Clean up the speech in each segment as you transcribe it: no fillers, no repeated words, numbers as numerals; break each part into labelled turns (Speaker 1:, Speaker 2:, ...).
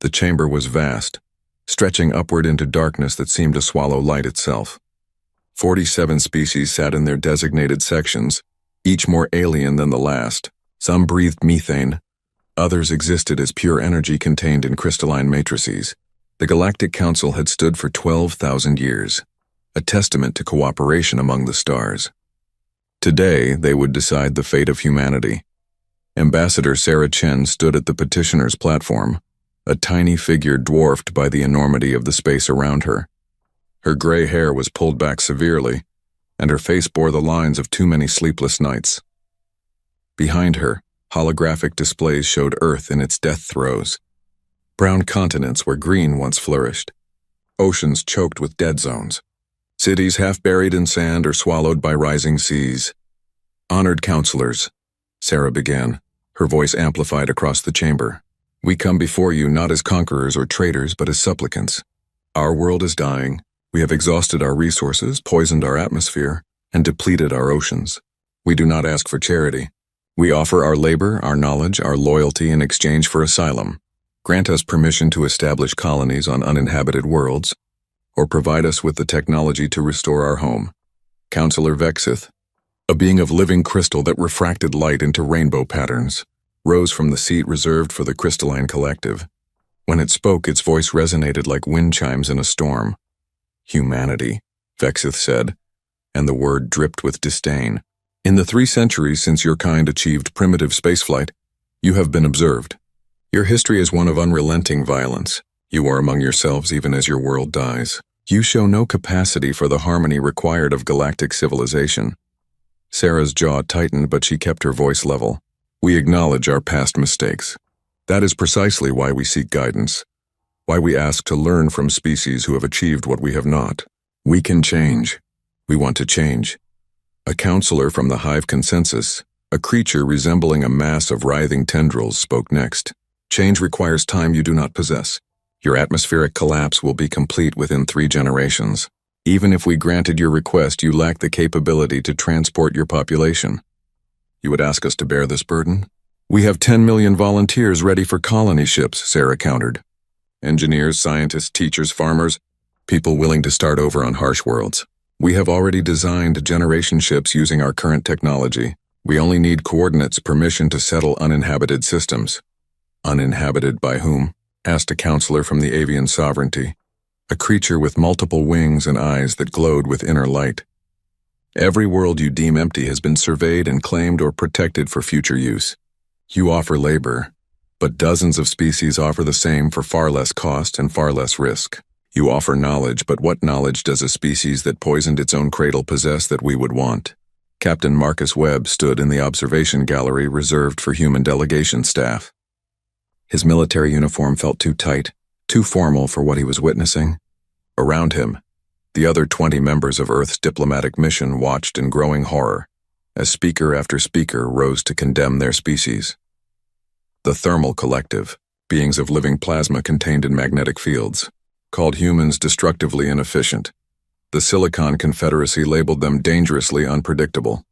Speaker 1: The chamber was vast, stretching upward into darkness that seemed to swallow light itself. 47 species sat in their designated sections, each more alien than the last. Some breathed methane, others existed as pure energy contained in crystalline matrices. The Galactic Council had stood for 12,000 years, a testament to cooperation among the stars. Today, they would decide the fate of humanity. Ambassador Sarah Chen stood at the petitioner's platform, a tiny figure dwarfed by the enormity of the space around her. Her gray hair was pulled back severely, and her face bore the lines of too many sleepless nights. Behind her, holographic displays showed Earth in its death throes. Brown continents where green once flourished. Oceans choked with dead zones. Cities half buried in sand or swallowed by rising seas. Honored counselors, Sarah began, her voice amplified across the chamber. We come before you not as conquerors or traitors, but as supplicants. Our world is dying. We have exhausted our resources, poisoned our atmosphere, and depleted our oceans. We do not ask for charity. We offer our labor, our knowledge, our loyalty in exchange for asylum. Grant us permission to establish colonies on uninhabited worlds, or provide us with the technology to restore our home. Counselor Vexith, a being of living crystal that refracted light into rainbow patterns, rose from the seat reserved for the crystalline collective. When it spoke, its voice resonated like wind chimes in a storm. Humanity, Vexith said, and the word dripped with disdain. In the 3 centuries since your kind achieved primitive spaceflight, you have been observed. Your history is one of unrelenting violence. You are among yourselves even as your world dies. You show no capacity for the harmony required of galactic civilization. Sarah's jaw tightened, but she kept her voice level. We acknowledge our past mistakes. That is precisely why we seek guidance, why we ask to learn from species who have achieved what we have not. We can change. We want to change. A counselor from the Hive Consensus, a creature resembling a mass of writhing tendrils, spoke next. Change requires time you do not possess. Your atmospheric collapse will be complete within 3 generations. Even if we granted your request, you lack the capability to transport your population. You would ask us to bear this burden? We have 10 million volunteers ready for colony ships, Sarah countered. Engineers, scientists, teachers, farmers, people willing to start over on harsh worlds. We have already designed generation ships using our current technology. We only need coordinates, permission to settle uninhabited systems. Uninhabited by whom? Asked a counselor from the avian sovereignty, a creature with multiple wings and eyes that glowed with inner light. Every world you deem empty has been surveyed and claimed or protected for future use. You offer labor, but dozens of species offer the same for far less cost and far less risk. You offer knowledge, but what knowledge does a species that poisoned its own cradle possess that we would want? Captain Marcus Webb stood in the observation gallery reserved for human delegation staff. His military uniform felt too tight, too formal for what he was witnessing. Around him, the other 20 members of Earth's diplomatic mission watched in growing horror as speaker after speaker rose to condemn their species. The Thermal Collective, beings of living plasma contained in magnetic fields, called humans destructively inefficient. The Silicon Confederacy labeled them dangerously unpredictable.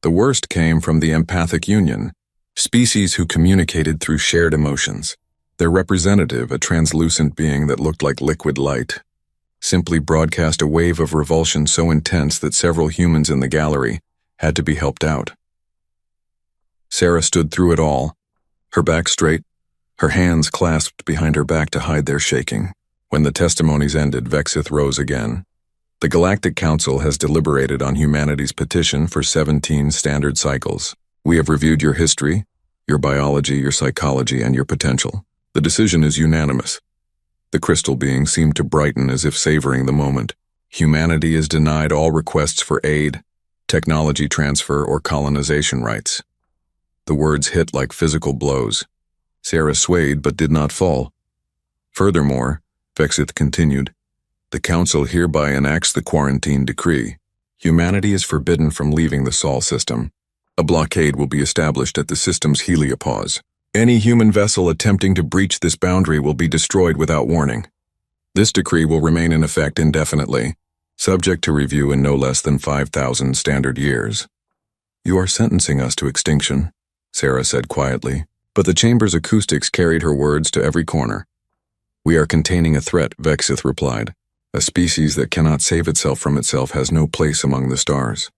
Speaker 1: The worst came from the Empathic Union, species who communicated through shared emotions. Their representative, a translucent being that looked like liquid light, simply broadcast a wave of revulsion so intense that several humans in the gallery had to be helped out. Sarah stood through it all, her back straight, her hands clasped behind her back to hide their shaking. When the testimonies ended, Vexith rose again. The Galactic Council has deliberated on humanity's petition for 17 standard cycles. We have reviewed your history, your biology, your psychology, and your potential. The decision is unanimous. The crystal being seemed to brighten as if savoring the moment. Humanity is denied all requests for aid, technology transfer, or colonization rights. The words hit like physical blows. Sarah swayed but did not fall. Furthermore, Vexith continued, the Council hereby enacts the quarantine decree. Humanity is forbidden from leaving the Sol system. A blockade will be established at the system's heliopause. Any human vessel attempting to breach this boundary will be destroyed without warning. This decree will remain in effect indefinitely, subject to review in no less than 5,000 standard years. You are sentencing us to extinction, Sarah said quietly, but the chamber's acoustics carried her words to every corner. We are containing a threat, Vexith replied. A species that cannot save itself from itself has no place among the stars.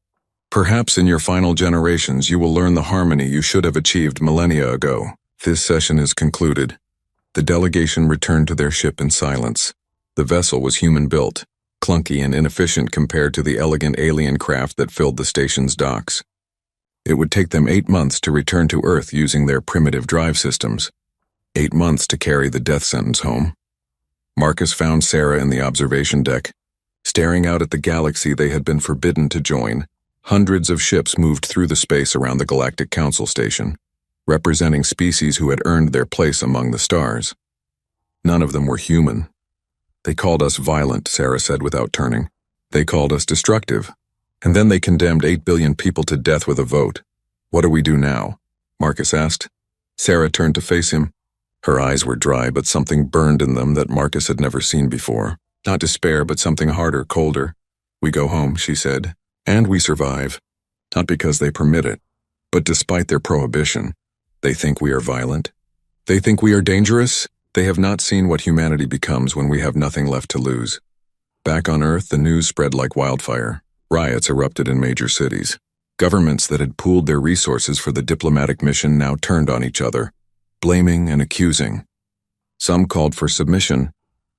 Speaker 1: Perhaps in your final generations you will learn the harmony you should have achieved millennia ago. This session is concluded. The delegation returned to their ship in silence. The vessel was human-built, clunky and inefficient compared to the elegant alien craft that filled the station's docks. It would take them 8 months to return to Earth using their primitive drive systems. 8 months to carry the death sentence home. Marcus found Sarah in the observation deck. Staring out at the galaxy they had been forbidden to join, hundreds of ships moved through the space around the Galactic Council station, representing species who had earned their place among the stars. None of them were human. They called us violent, Sarah said without turning. They called us destructive. And then they condemned 8 billion people to death with a vote. What do we do now? Marcus asked. Sarah turned to face him. Her eyes were dry, but something burned in them that Marcus had never seen before. Not despair, but something harder, colder. We go home, she said, and we survive. Not because they permit it, but despite their prohibition. They think we are violent. They think we are dangerous. They have not seen what humanity becomes when we have nothing left to lose. Back on Earth, the news spread like wildfire. Riots erupted in major cities. Governments that had pooled their resources for the diplomatic mission now turned on each other, blaming and accusing. Some called for submission,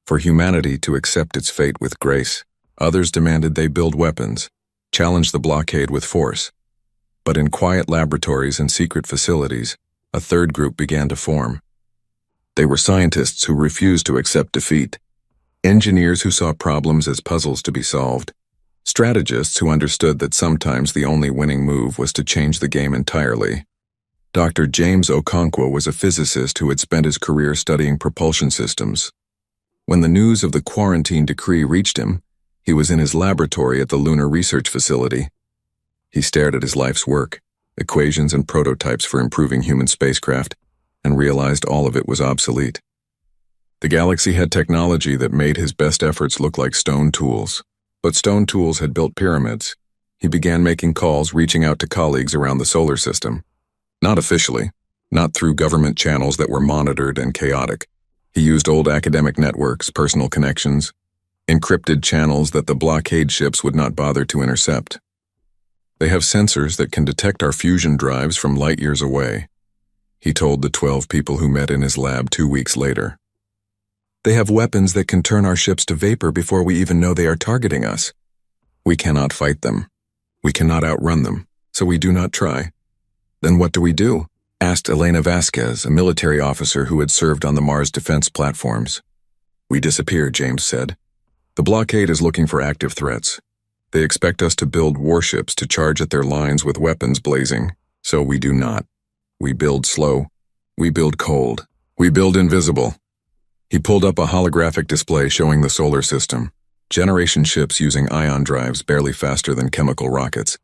Speaker 1: for humanity to accept its fate with grace. Others demanded they build weapons, challenge the blockade with force. But in quiet laboratories and secret facilities, a third group began to form. They were scientists who refused to accept defeat, engineers who saw problems as puzzles to be solved, strategists who understood that sometimes the only winning move was to change the game entirely. Dr. James Okonkwo was a physicist who had spent his career studying propulsion systems. When the news of the quarantine decree reached him, he was in his laboratory at the Lunar Research Facility. He stared at his life's work, equations and prototypes for improving human spacecraft, and realized all of it was obsolete. The galaxy had technology that made his best efforts look like stone tools. But stone tools had built pyramids. He began making calls, reaching out to colleagues around the solar system. Not officially, not through government channels that were monitored and chaotic. He used old academic networks, personal connections, encrypted channels that the blockade ships would not bother to intercept. They have sensors that can detect our fusion drives from light years away, he told the 12 people who met in his lab 2 weeks later. They have weapons that can turn our ships to vapor before we even know they are targeting us. We cannot fight them. We cannot outrun them, so we do not try. Then what do we do? Asked Elena Vasquez, a military officer who had served on the Mars defense platforms. We disappear, James said. The blockade is looking for active threats. They expect us to build warships to charge at their lines with weapons blazing, so we do not. We build slow. We build cold. We build invisible. He pulled up a holographic display showing the solar system. Generation ships using ion drives barely faster than chemical rockets.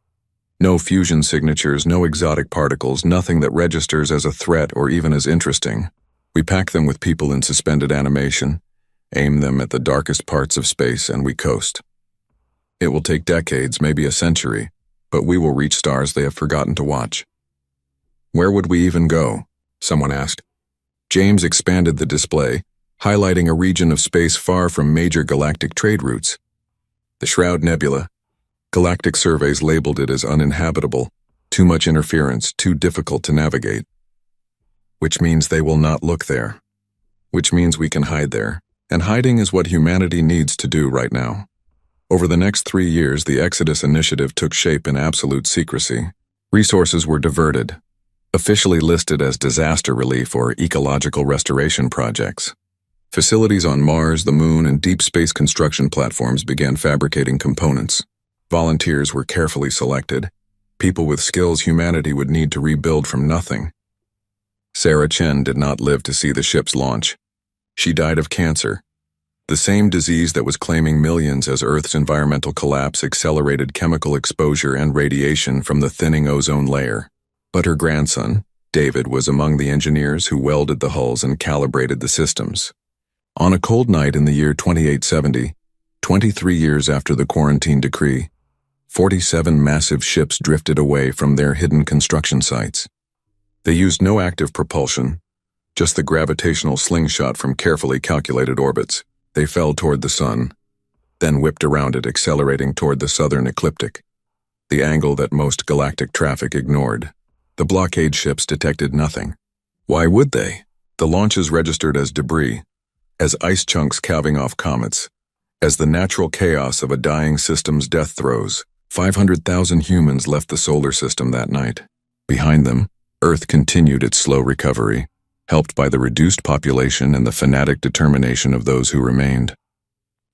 Speaker 1: No fusion signatures, no exotic particles, nothing that registers as a threat or even as interesting. We pack them with people in suspended animation, aim them at the darkest parts of space, and we coast. It will take decades, maybe a century, but we will reach stars they have forgotten to watch. Where would we even go? Someone asked. James expanded the display, highlighting a region of space far from major galactic trade routes. The Shroud Nebula. Galactic surveys labeled it as uninhabitable, too much interference, too difficult to navigate. Which means they will not look there. Which means we can hide there. And hiding is what humanity needs to do right now. Over the next 3 years, the Exodus initiative took shape in absolute secrecy. Resources were diverted, officially listed as disaster relief or ecological restoration projects. Facilities on Mars, the Moon, and deep space construction platforms began fabricating components. Volunteers were carefully selected, people with skills humanity would need to rebuild from nothing. Sarah Chen did not live to see the ship's launch. She died of cancer, the same disease that was claiming millions as Earth's environmental collapse accelerated chemical exposure and radiation from the thinning ozone layer. But her grandson, David, was among the engineers who welded the hulls and calibrated the systems. On a cold night in the year 2870, 23 years after the quarantine decree, 47 massive ships drifted away from their hidden construction sites. They used no active propulsion, just the gravitational slingshot from carefully calculated orbits. They fell toward the sun, then whipped around it, accelerating toward the southern ecliptic, the angle that most galactic traffic ignored. The blockade ships detected nothing. Why would they? The launches registered as debris, as ice chunks calving off comets, as the natural chaos of a dying system's death throes. 500,000 humans left the solar system that night. Behind them, Earth continued its slow recovery, helped by the reduced population and the fanatic determination of those who remained.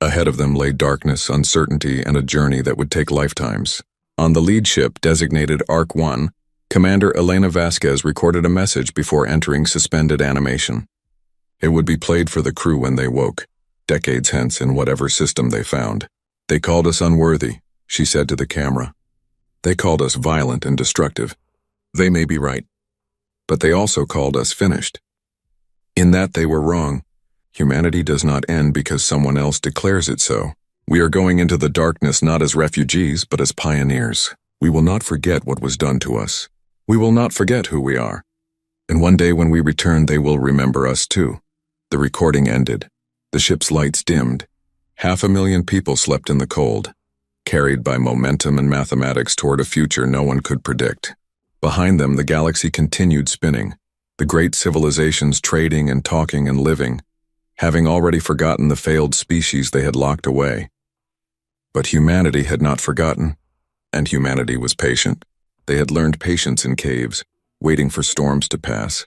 Speaker 1: Ahead of them lay darkness, uncertainty, and a journey that would take lifetimes. On the lead ship, designated Ark 1, Commander Elena Vasquez recorded a message before entering suspended animation. It would be played for the crew when they woke, decades hence in whatever system they found. "They called us unworthy," she said to the camera. "They called us violent and destructive. They may be right, but they also called us finished. In that they were wrong. Humanity does not end because someone else declares it so. We are going into the darkness not as refugees, but as pioneers. We will not forget what was done to us. We will not forget who we are. And one day when we return, they will remember us too." The recording ended. The ship's lights dimmed. 500,000 people slept in the cold, carried by momentum and mathematics toward a future no one could predict. Behind them, the galaxy continued spinning, the great civilizations trading and talking and living, having already forgotten the failed species they had locked away. But humanity had not forgotten, and humanity was patient. They had learned patience in caves, waiting for storms to pass.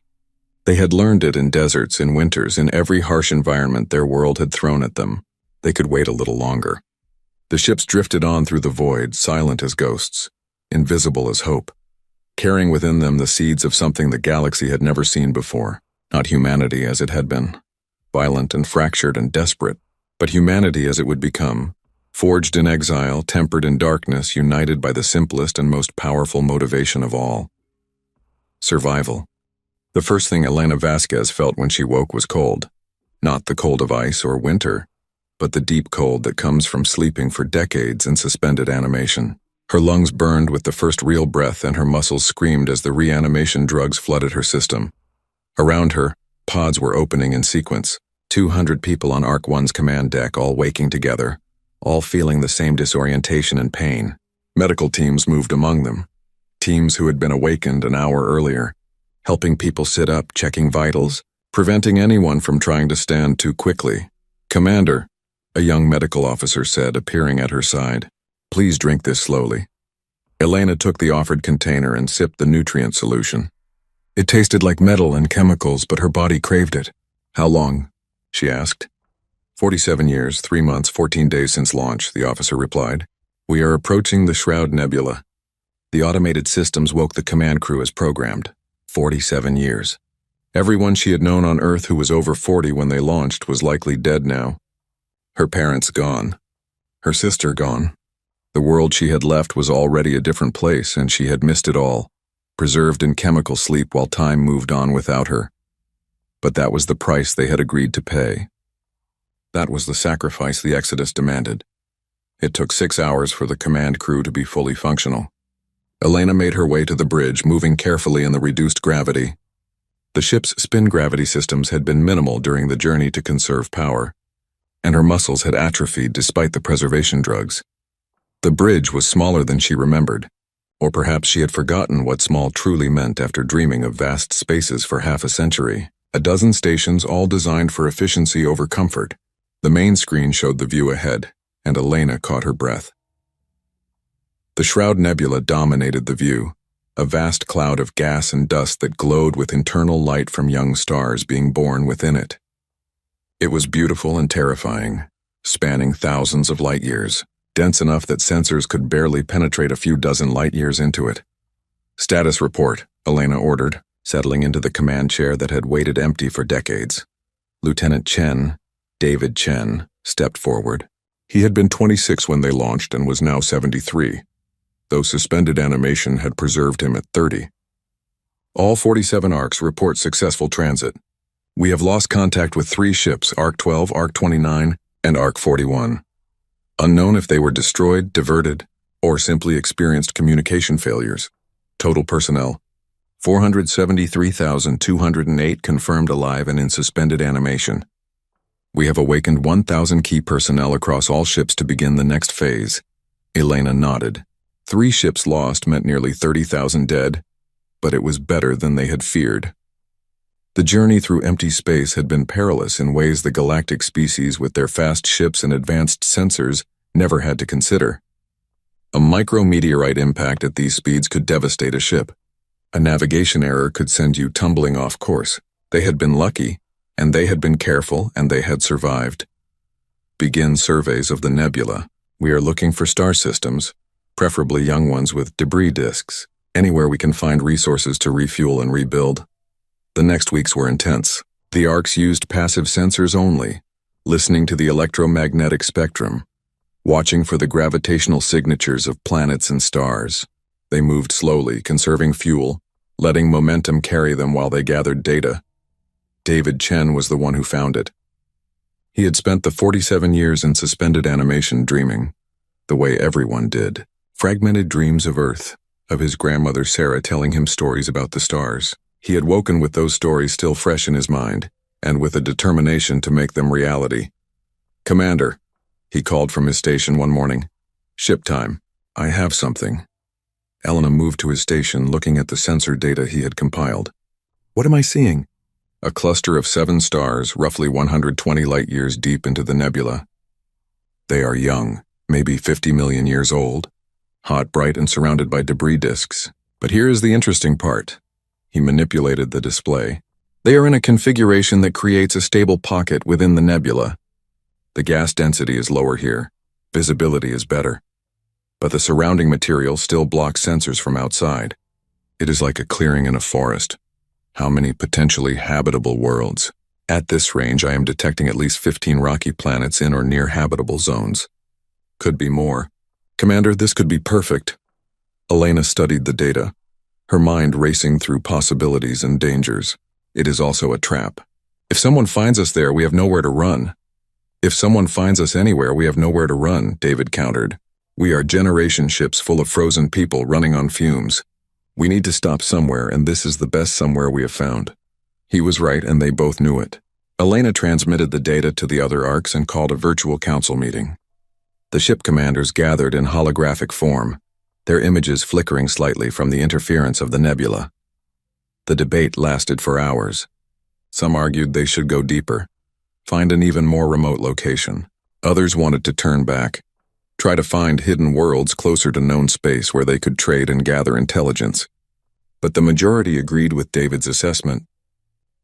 Speaker 1: They had learned it in deserts, in winters, in every harsh environment their world had thrown at them. They could wait a little longer. The ships drifted on through the void, silent as ghosts, invisible as hope, carrying within them the seeds of something the galaxy had never seen before. Not humanity as it had been, violent and fractured and desperate, but humanity as it would become, forged in exile, tempered in darkness, united by the simplest and most powerful motivation of all: survival. The first thing Elena Vasquez felt when she woke was cold. Not the cold of ice or winter, but the deep cold that comes from sleeping for decades in suspended animation. Her lungs burned with the first real breath, and her muscles screamed as the reanimation drugs flooded her system. Around her, pods were opening in sequence. 200 people on Ark 1's command deck, all waking together, all feeling the same disorientation and pain. Medical teams moved among them, teams who had been awakened an hour earlier, helping people sit up, checking vitals, preventing anyone from trying to stand too quickly. "Commander," a young medical officer said, appearing at her side, "please drink this slowly." Elena took the offered container and sipped the nutrient solution. It tasted like metal and chemicals, but her body craved it. "How long?" she asked. 47 years, 3 months, 14 days since launch," the officer replied. "We are approaching the Shroud Nebula." The automated systems woke the command crew as programmed. 47 years. Everyone she had known on Earth who was over 40 when they launched was likely dead now. Her parents gone. Her sister gone. The world she had left was already a different place, and she had missed it all, preserved in chemical sleep while time moved on without her. But that was the price they had agreed to pay. That was the sacrifice the Exodus demanded. It took 6 hours for the command crew to be fully functional. Elena made her way to the bridge, moving carefully in the reduced gravity. The ship's spin gravity systems had been minimal during the journey to conserve power, and her muscles had atrophied despite the preservation drugs. The bridge was smaller than she remembered, or perhaps she had forgotten what small truly meant after dreaming of vast spaces for half a century. A dozen stations, all designed for efficiency over comfort. The main screen showed the view ahead, and Elena caught her breath. The Shroud Nebula dominated the view, a vast cloud of gas and dust that glowed with internal light from young stars being born within it. It was beautiful and terrifying, spanning thousands of light years, dense enough that sensors could barely penetrate a few dozen light years into it. "Status report," Elena ordered, settling into the command chair that had waited empty for decades. Lieutenant Chen, David Chen, stepped forward. He had been 26 when they launched and was now 73. Though suspended animation had preserved him at 30. "All 47 ARCs report successful transit. We have lost contact with 3 ships, Arc 12, Arc 29, and Arc 41. Unknown if they were destroyed, diverted, or simply experienced communication failures. Total personnel, 473,208 confirmed alive and in suspended animation. We have awakened 1,000 key personnel across all ships to begin the next phase. Elena nodded. 3 ships lost meant nearly 30,000 dead, but it was better than they had feared. The journey through empty space had been perilous in ways the galactic species with their fast ships and advanced sensors never had to consider. A micrometeorite impact at these speeds could devastate a ship. A navigation error could send you tumbling off course. They had been lucky, and they had been careful, and they had survived. Begin surveys of the nebula. We are looking for star systems, preferably young ones with debris disks, anywhere we can find resources to refuel and rebuild. The next weeks were intense. The ARCs used passive sensors only, listening to the electromagnetic spectrum, watching for the gravitational signatures of planets and stars. They moved slowly, conserving fuel, letting momentum carry them while they gathered data. David Chen was the one who found it. He had spent the 47 years in suspended animation dreaming, the way everyone did. Fragmented dreams of Earth, of his grandmother Sarah telling him stories about the stars. He had woken with those stories still fresh in his mind, and with a determination to make them reality. "Commander," he called from his station one morning. "Ship time. I have something." Elena moved to his station, looking at the sensor data he had compiled. "What am I seeing?" A cluster of 7 stars, roughly 120 light-years deep into the nebula. They are young, maybe 50 million years old, hot, bright, and surrounded by debris disks. But here is the interesting part. He manipulated the display. They are in a configuration that creates a stable pocket within the nebula. The gas density is lower here. Visibility is better. But the surrounding material still blocks sensors from outside. It is like a clearing in a forest. How many potentially habitable worlds? At this range, I am detecting at least 15 rocky planets in or near habitable zones. Could be more. "Commander, this could be perfect." Elena studied the data, her mind racing through possibilities and dangers. It is also a trap. If someone finds us there, we have nowhere to run. "If someone finds us anywhere, we have nowhere to run," David countered. "We are generation ships full of frozen people running on fumes. We need to stop somewhere, and this is the best somewhere we have found." He was right, and they both knew it. Elena transmitted the data to the other ARCs and called a virtual council meeting. The ship commanders gathered in holographic form, their images flickering slightly from the interference of the nebula. The debate lasted for hours. Some argued they should go deeper, find an even more remote location. Others wanted to turn back, try to find hidden worlds closer to known space where they could trade and gather intelligence. But the majority agreed with David's assessment.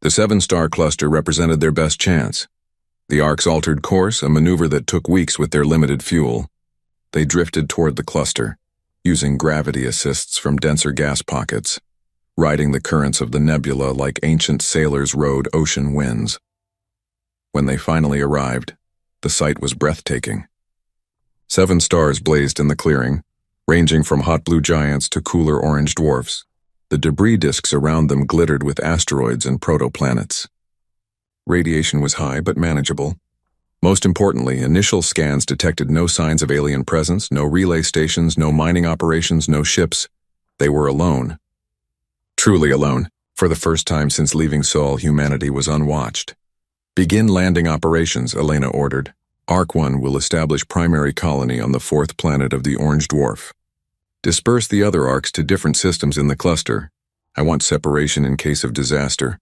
Speaker 1: The 7-star cluster represented their best chance. The ARCs altered course, a maneuver that took weeks with their limited fuel. They drifted toward the cluster, using gravity assists from denser gas pockets, riding the currents of the nebula like ancient sailors rode ocean winds. When they finally arrived, the sight was breathtaking. 7 stars blazed in the clearing, ranging from hot blue giants to cooler orange dwarfs. The debris disks around them glittered with asteroids and protoplanets. Radiation was high but manageable. Most importantly, initial scans detected no signs of alien presence, no relay stations, no mining operations, no ships. They were alone. Truly alone. For the first time since leaving Sol, humanity was unwatched. "Begin landing operations," Elena ordered. "Arc 1 will establish primary colony on the 4th planet of the Orange Dwarf. Disperse the other ARCs to different systems in the cluster. I want separation in case of disaster,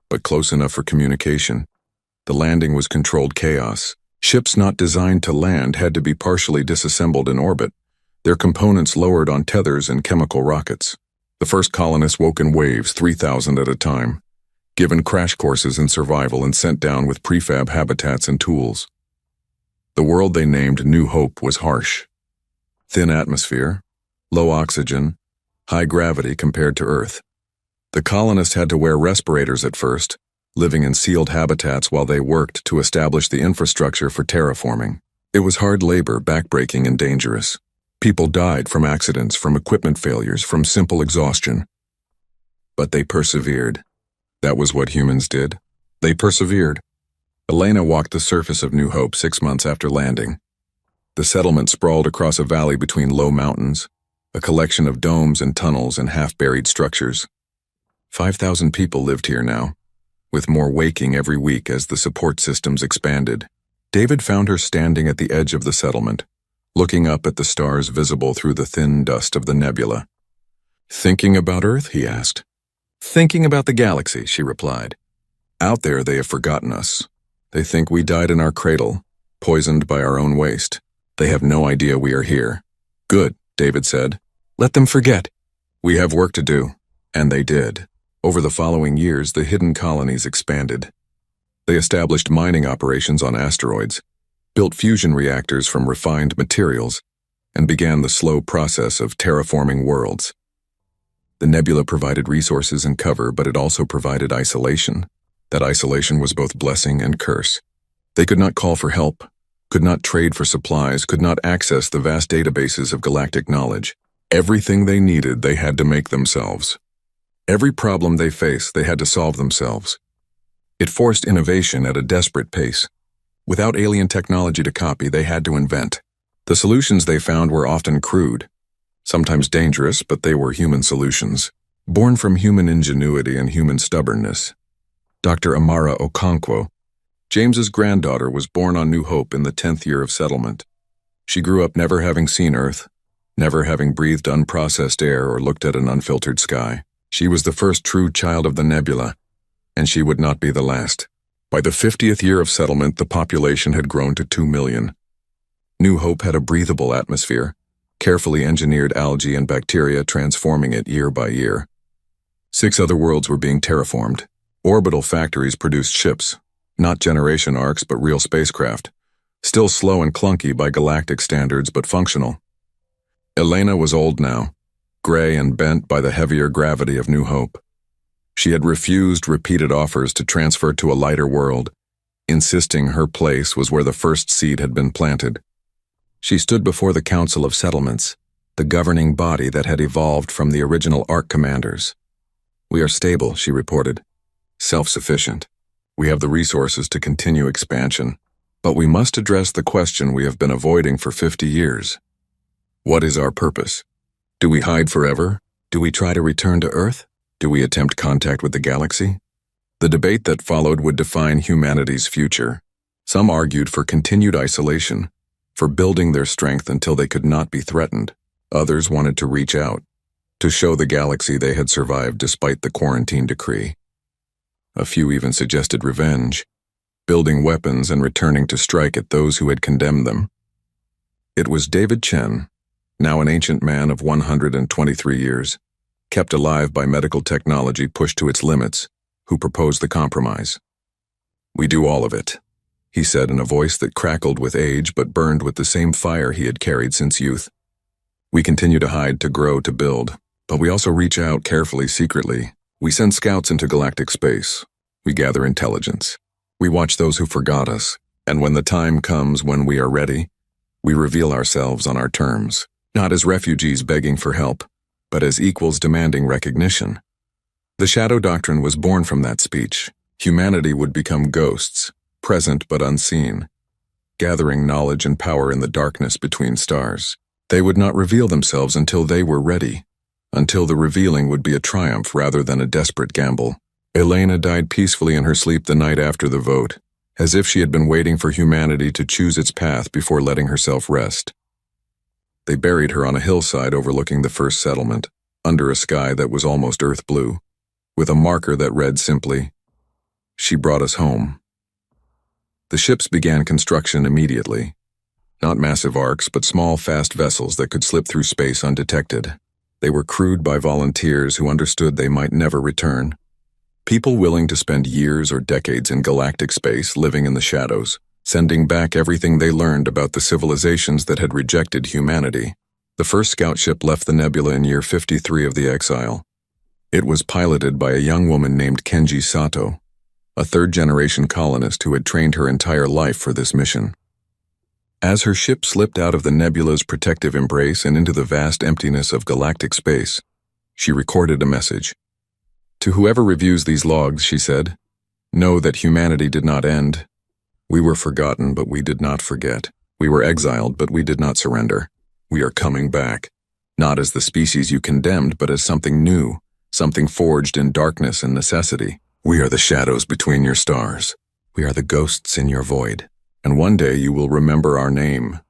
Speaker 1: but close enough for communication." The landing was controlled chaos. Ships not designed to land had to be partially disassembled in orbit, their components lowered on tethers and chemical rockets. The first colonists woke in waves, 3,000 at a time, given crash courses in survival and sent down with prefab habitats and tools. The world they named New Hope was harsh. Thin atmosphere, low oxygen, high gravity compared to Earth. The colonists had to wear respirators at first, living in sealed habitats while they worked to establish the infrastructure for terraforming. It was hard labor, backbreaking, and dangerous. People died from accidents, from equipment failures, from simple exhaustion. But they persevered. That was what humans did. They persevered. Elena walked the surface of New Hope 6 months after landing. The settlement sprawled across a valley between low mountains, a collection of domes and tunnels and half-buried structures. 5,000 people lived here now, with more waking every week as the support systems expanded. David found her standing at the edge of the settlement, looking up at the stars visible through the thin dust of the nebula. "Thinking about Earth?" he asked. "Thinking about the galaxy," she replied. "Out there they have forgotten us. They think we died in our cradle, poisoned by our own waste. They have no idea we are here." "Good," David said. "Let them forget. We have work to do." And they did. Over the following years, the hidden colonies expanded. They established mining operations on asteroids, built fusion reactors from refined materials, and began the slow process of terraforming worlds. The nebula provided resources and cover, but it also provided isolation. That isolation was both blessing and curse. They could not call for help, could not trade for supplies, could not access the vast databases of galactic knowledge. Everything they needed, they had to make themselves. Every problem they faced, they had to solve themselves. It forced innovation at a desperate pace. Without alien technology to copy, they had to invent. The solutions they found were often crude, sometimes dangerous, but they were human solutions, born from human ingenuity and human stubbornness. Dr. Amara Okonkwo, James's granddaughter, was born on New Hope in the 10th year of settlement. She grew up never having seen Earth, never having breathed unprocessed air or looked at an unfiltered sky. She was the first true child of the nebula, and she would not be the last. By the 50th year of settlement, the population had grown to 2 million. New Hope had a breathable atmosphere, carefully engineered algae and bacteria transforming it year by year. 6 other worlds were being terraformed. Orbital factories produced ships, not generation arcs but real spacecraft, still slow and clunky by galactic standards but functional. Elena was old now, gray and bent by the heavier gravity of New Hope. She had refused repeated offers to transfer to a lighter world, insisting her place was where the first seed had been planted. She stood before the Council of Settlements, the governing body that had evolved from the original ARC commanders. "We are stable," she reported, "self-sufficient. We have the resources to continue expansion, but we must address the question we have been avoiding for 50 years. What is our purpose? Do we hide forever? Do we try to return to Earth? Do we attempt contact with the galaxy?" The debate that followed would define humanity's future. Some argued for continued isolation, for building their strength until they could not be threatened. Others wanted to reach out, to show the galaxy they had survived despite the quarantine decree. A few even suggested revenge, building weapons and returning to strike at those who had condemned them. It was David Chen, now an ancient man of 123 years, kept alive by medical technology pushed to its limits, who proposed the compromise. "We do all of it," he said in a voice that crackled with age but burned with the same fire he had carried since youth. "We continue to hide, to grow, to build, but we also reach out carefully, secretly. We send scouts into galactic space. We gather intelligence. We watch those who forgot us, and when the time comes when we are ready, we reveal ourselves on our terms, not as refugees begging for help, but as equals demanding recognition." The Shadow Doctrine was born from that speech. Humanity would become ghosts, present but unseen, gathering knowledge and power in the darkness between stars. They would not reveal themselves until they were ready, until the revealing would be a triumph rather than a desperate gamble. Elena died peacefully in her sleep the night after the vote, as if she had been waiting for humanity to choose its path before letting herself rest. They buried her on a hillside overlooking the first settlement, under a sky that was almost earth blue, with a marker that read simply, "She brought us home." The ships began construction immediately. Not massive arcs, but small, fast vessels that could slip through space undetected. They were crewed by volunteers who understood they might never return. People willing to spend years or decades in galactic space living in the shadows, sending back everything they learned about the civilizations that had rejected humanity. The first scout ship left the nebula in year 53 of the Exile. It was piloted by a young woman named Kenji Sato, a third-generation colonist who had trained her entire life for this mission. As her ship slipped out of the nebula's protective embrace and into the vast emptiness of galactic space, she recorded a message. "To whoever reviews these logs," she said, "know that humanity did not end. We were forgotten, but we did not forget. We were exiled, but we did not surrender. We are coming back, not as the species you condemned, but as something new, something forged in darkness and necessity. We are the shadows between your stars. We are the ghosts in your void. And one day you will remember our name.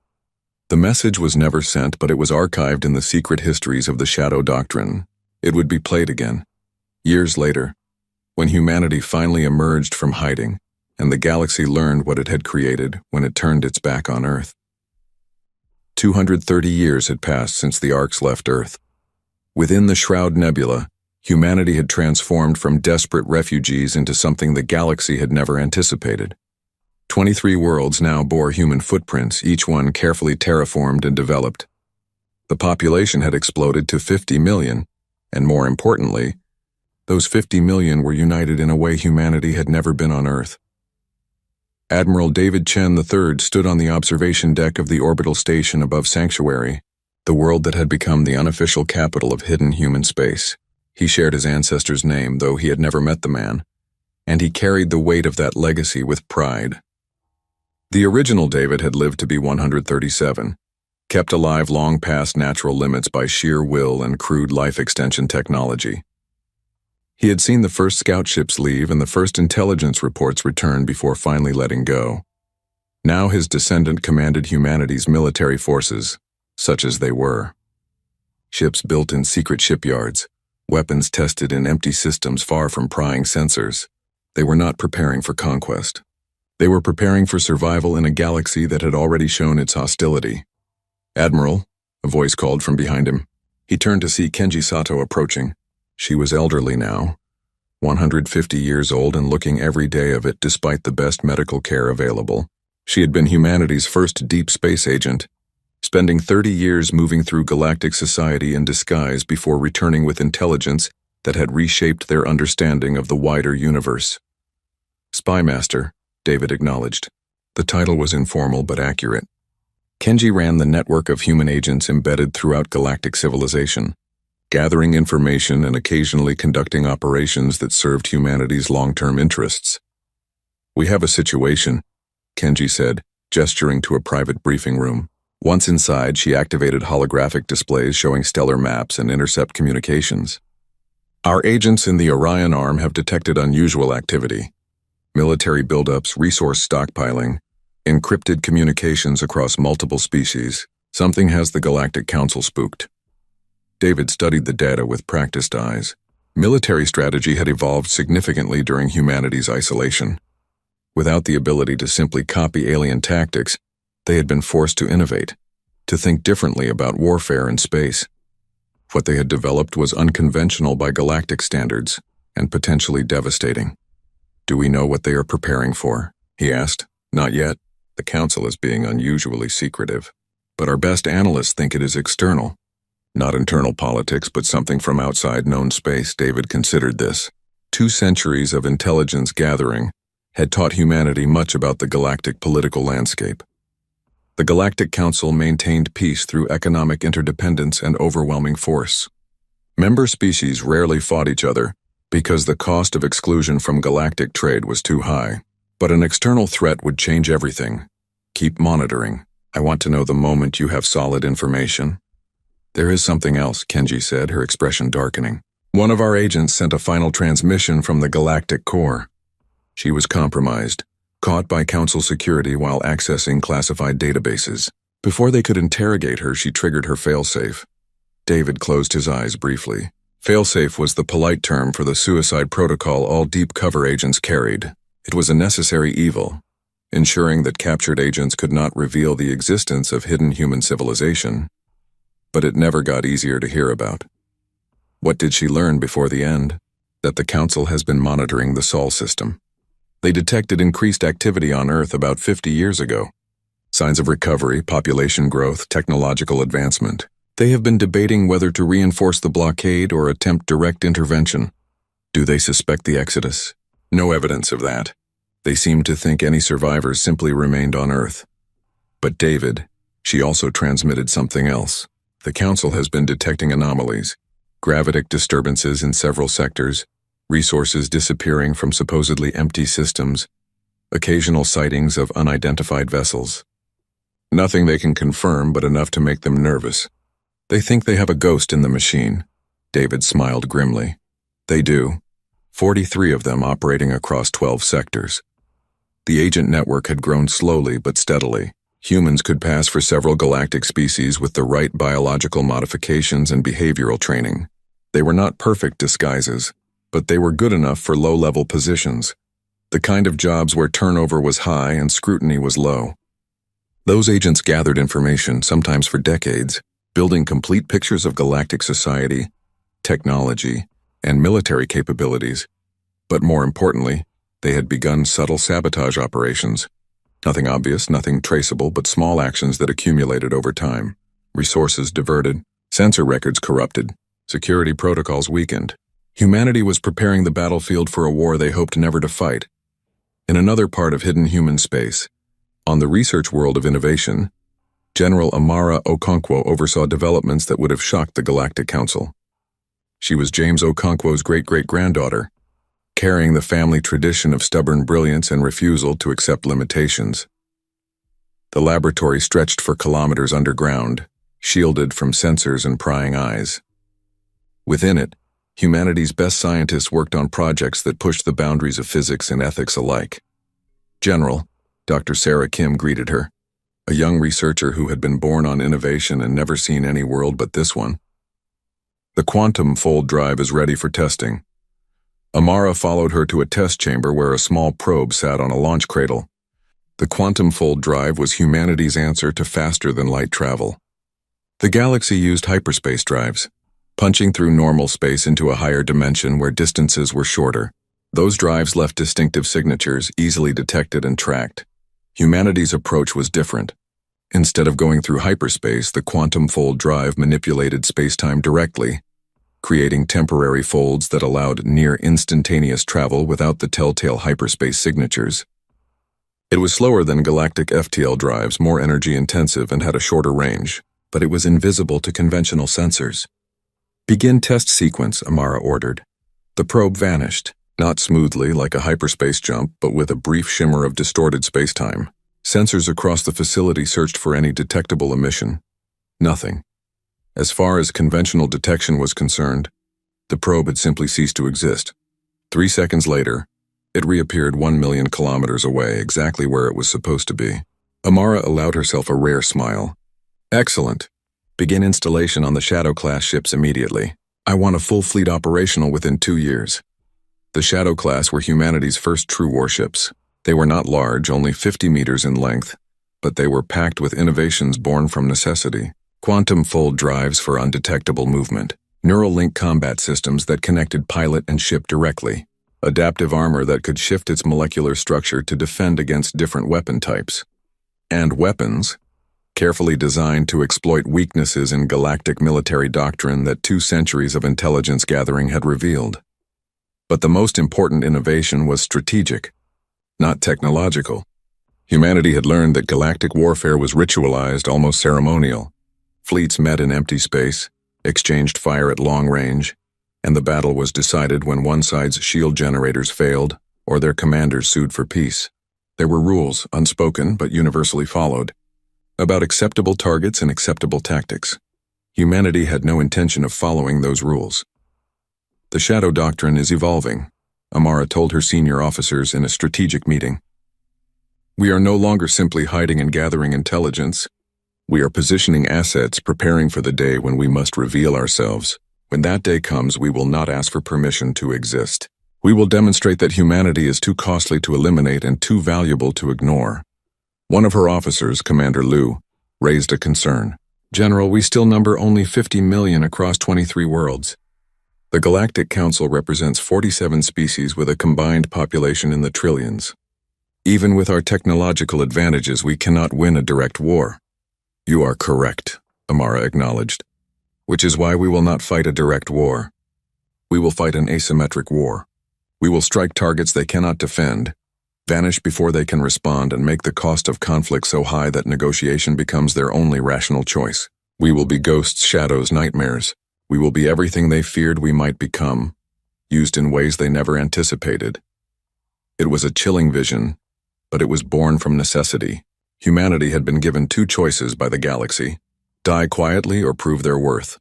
Speaker 1: The message was never sent, but it was archived in the secret histories of the Shadow Doctrine. It would be played again, years later, when humanity finally emerged from hiding, and the galaxy learned what it had created when it turned its back on Earth. 230 years had passed since the arcs left Earth. Within the Shroud Nebula, humanity had transformed from desperate refugees into something the galaxy had never anticipated. 23 worlds now bore human footprints, each one carefully terraformed and developed. The population had exploded to 50 million, and more importantly, those 50 million were united in a way humanity had never been on Earth. Admiral David Chen III stood on the observation deck of the orbital station above Sanctuary, the world that had become the unofficial capital of hidden human space. He shared his ancestor's name, though he had never met the man, and he carried the weight of that legacy with pride. The original David had lived to be 137, kept alive long past natural limits by sheer will and crude life extension technology. He had seen the first scout ships leave and the first intelligence reports return before finally letting go. Now his descendant commanded humanity's military forces, such as they were. Ships built in secret shipyards, weapons tested in empty systems far from prying sensors. They were not preparing for conquest. They were preparing for survival in a galaxy that had already shown its hostility. "Admiral," a voice called from behind him. He turned to see Kenji Sato approaching. She was elderly now, 150 years old and looking every day of it despite the best medical care available. She had been humanity's first deep space agent, spending 30 years moving through galactic society in disguise before returning with intelligence that had reshaped their understanding of the wider universe. "Spy Master," David acknowledged. The title was informal but accurate. Kenji ran the network of human agents embedded throughout galactic civilization, gathering information and occasionally conducting operations that served humanity's long-term interests. "We have a situation," Kenji said, gesturing to a private briefing room. Once inside, she activated holographic displays showing stellar maps and intercept communications. "Our agents in the Orion Arm have detected unusual activity. Military buildups, resource stockpiling, encrypted communications across multiple species. Something has the Galactic Council spooked." David studied the data with practiced eyes. Military strategy had evolved significantly during humanity's isolation. Without the ability to simply copy alien tactics, they had been forced to innovate, to think differently about warfare in space. What they had developed was unconventional by galactic standards and potentially devastating. "Do we know what they are preparing for?" he asked. "Not yet. The Council is being unusually secretive. But our best analysts think it is external. Not internal politics, but something from outside known space." David considered this. 2 centuries of intelligence gathering had taught humanity much about the galactic political landscape. The Galactic Council maintained peace through economic interdependence and overwhelming force. Member species rarely fought each other because the cost of exclusion from galactic trade was too high. But an external threat would change everything. "Keep monitoring. I want to know the moment you have solid information." "There is something else," Kenji said, her expression darkening. "One of our agents sent a final transmission from the galactic core. She was compromised, caught by Council security while accessing classified databases. Before they could interrogate her, she triggered her failsafe." David closed his eyes briefly. Failsafe was the polite term for the suicide protocol all deep cover agents carried. It was a necessary evil, ensuring that captured agents could not reveal the existence of hidden human civilization. But it never got easier to hear about. What did she learn before the end? That the Council has been monitoring the Sol system. They detected increased activity on Earth about 50 years ago. Signs of recovery, population growth, technological advancement. They have been debating whether to reinforce the blockade or attempt direct intervention. Do they suspect the Exodus? No evidence of that. They seem to think any survivors simply remained on Earth. But David, she also transmitted something else. The Council has been detecting anomalies, gravitic disturbances in several sectors, resources disappearing from supposedly empty systems, occasional sightings of unidentified vessels. Nothing they can confirm, but enough to make them nervous. They think they have a ghost in the machine. David smiled grimly. They do. 43 of them operating across 12 sectors. The agent network had grown slowly but steadily. Humans could pass for several galactic species with the right biological modifications and behavioral training. They were not perfect disguises, but they were good enough for low-level positions, the kind of jobs where turnover was high and scrutiny was low. Those agents gathered information, sometimes for decades, building complete pictures of galactic society, technology, and military capabilities. But more importantly, they had begun subtle sabotage operations. Nothing obvious, nothing traceable, but small actions that accumulated over time. Resources diverted, sensor records corrupted, security protocols weakened. Humanity was preparing the battlefield for a war they hoped never to fight. In another part of hidden human space, on the research world of innovation, General Amara Okonkwo oversaw developments that would have shocked the Galactic Council. She was James Okonkwo's great-great-granddaughter, carrying the family tradition of stubborn brilliance and refusal to accept limitations. The laboratory stretched for kilometers underground, shielded from sensors and prying eyes. Within it, humanity's best scientists worked on projects that pushed the boundaries of physics and ethics alike. General, Dr. Sarah Kim greeted her, a young researcher who had been born on innovation and never seen any world but this one. The quantum fold drive is ready for testing. Amara followed her to a test chamber where a small probe sat on a launch cradle. The quantum fold drive was humanity's answer to faster-than-light travel. The galaxy used hyperspace drives, punching through normal space into a higher dimension where distances were shorter. Those drives left distinctive signatures, easily detected and tracked. Humanity's approach was different. Instead of going through hyperspace, the quantum fold drive manipulated spacetime directly, creating temporary folds that allowed near-instantaneous travel without the telltale hyperspace signatures. It was slower than galactic FTL drives, more energy-intensive, and had a shorter range, but it was invisible to conventional sensors. "Begin test sequence," Amara ordered. The probe vanished, not smoothly like a hyperspace jump, but with a brief shimmer of distorted spacetime. Sensors across the facility searched for any detectable emission. Nothing. As far as conventional detection was concerned, the probe had simply ceased to exist. 3 seconds later, it reappeared 1 million kilometers away, exactly where it was supposed to be. Amara allowed herself a rare smile. "Excellent. Begin installation on the Shadow-class ships immediately. I want a full fleet operational within 2 years." The Shadow-class were humanity's first true warships. They were not large, only 50 meters in length, but they were packed with innovations born from necessity. Quantum fold drives for undetectable movement, neural link combat systems that connected pilot and ship directly, adaptive armor that could shift its molecular structure to defend against different weapon types, and weapons carefully designed to exploit weaknesses in galactic military doctrine that 2 centuries of intelligence gathering had revealed. But the most important innovation was strategic, not technological. Humanity had learned that galactic warfare was ritualized, almost ceremonial. Fleets met in empty space, exchanged fire at long range, and the battle was decided when one side's shield generators failed or their commanders sued for peace. There were rules, unspoken but universally followed, about acceptable targets and acceptable tactics. Humanity had no intention of following those rules. "The Shadow Doctrine is evolving," Amara told her senior officers in a strategic meeting. "We are no longer simply hiding and gathering intelligence. We are positioning assets, preparing for the day when we must reveal ourselves. When that day comes, we will not ask for permission to exist. We will demonstrate that humanity is too costly to eliminate and too valuable to ignore." One of her officers, Commander Liu, raised a concern. "General, we still number only 50 million across 23 worlds. The Galactic Council represents 47 species with a combined population in the trillions. Even with our technological advantages, we cannot win a direct war." "You are correct," Amara acknowledged, "which is why we will not fight a direct war. We will fight an asymmetric war. We will strike targets they cannot defend, vanish before they can respond, and make the cost of conflict so high that negotiation becomes their only rational choice. We will be ghosts, shadows, nightmares. We will be everything they feared we might become, used in ways they never anticipated." It was a chilling vision, but it was born from necessity. Humanity had been given 2 choices by the galaxy: die quietly or prove their worth.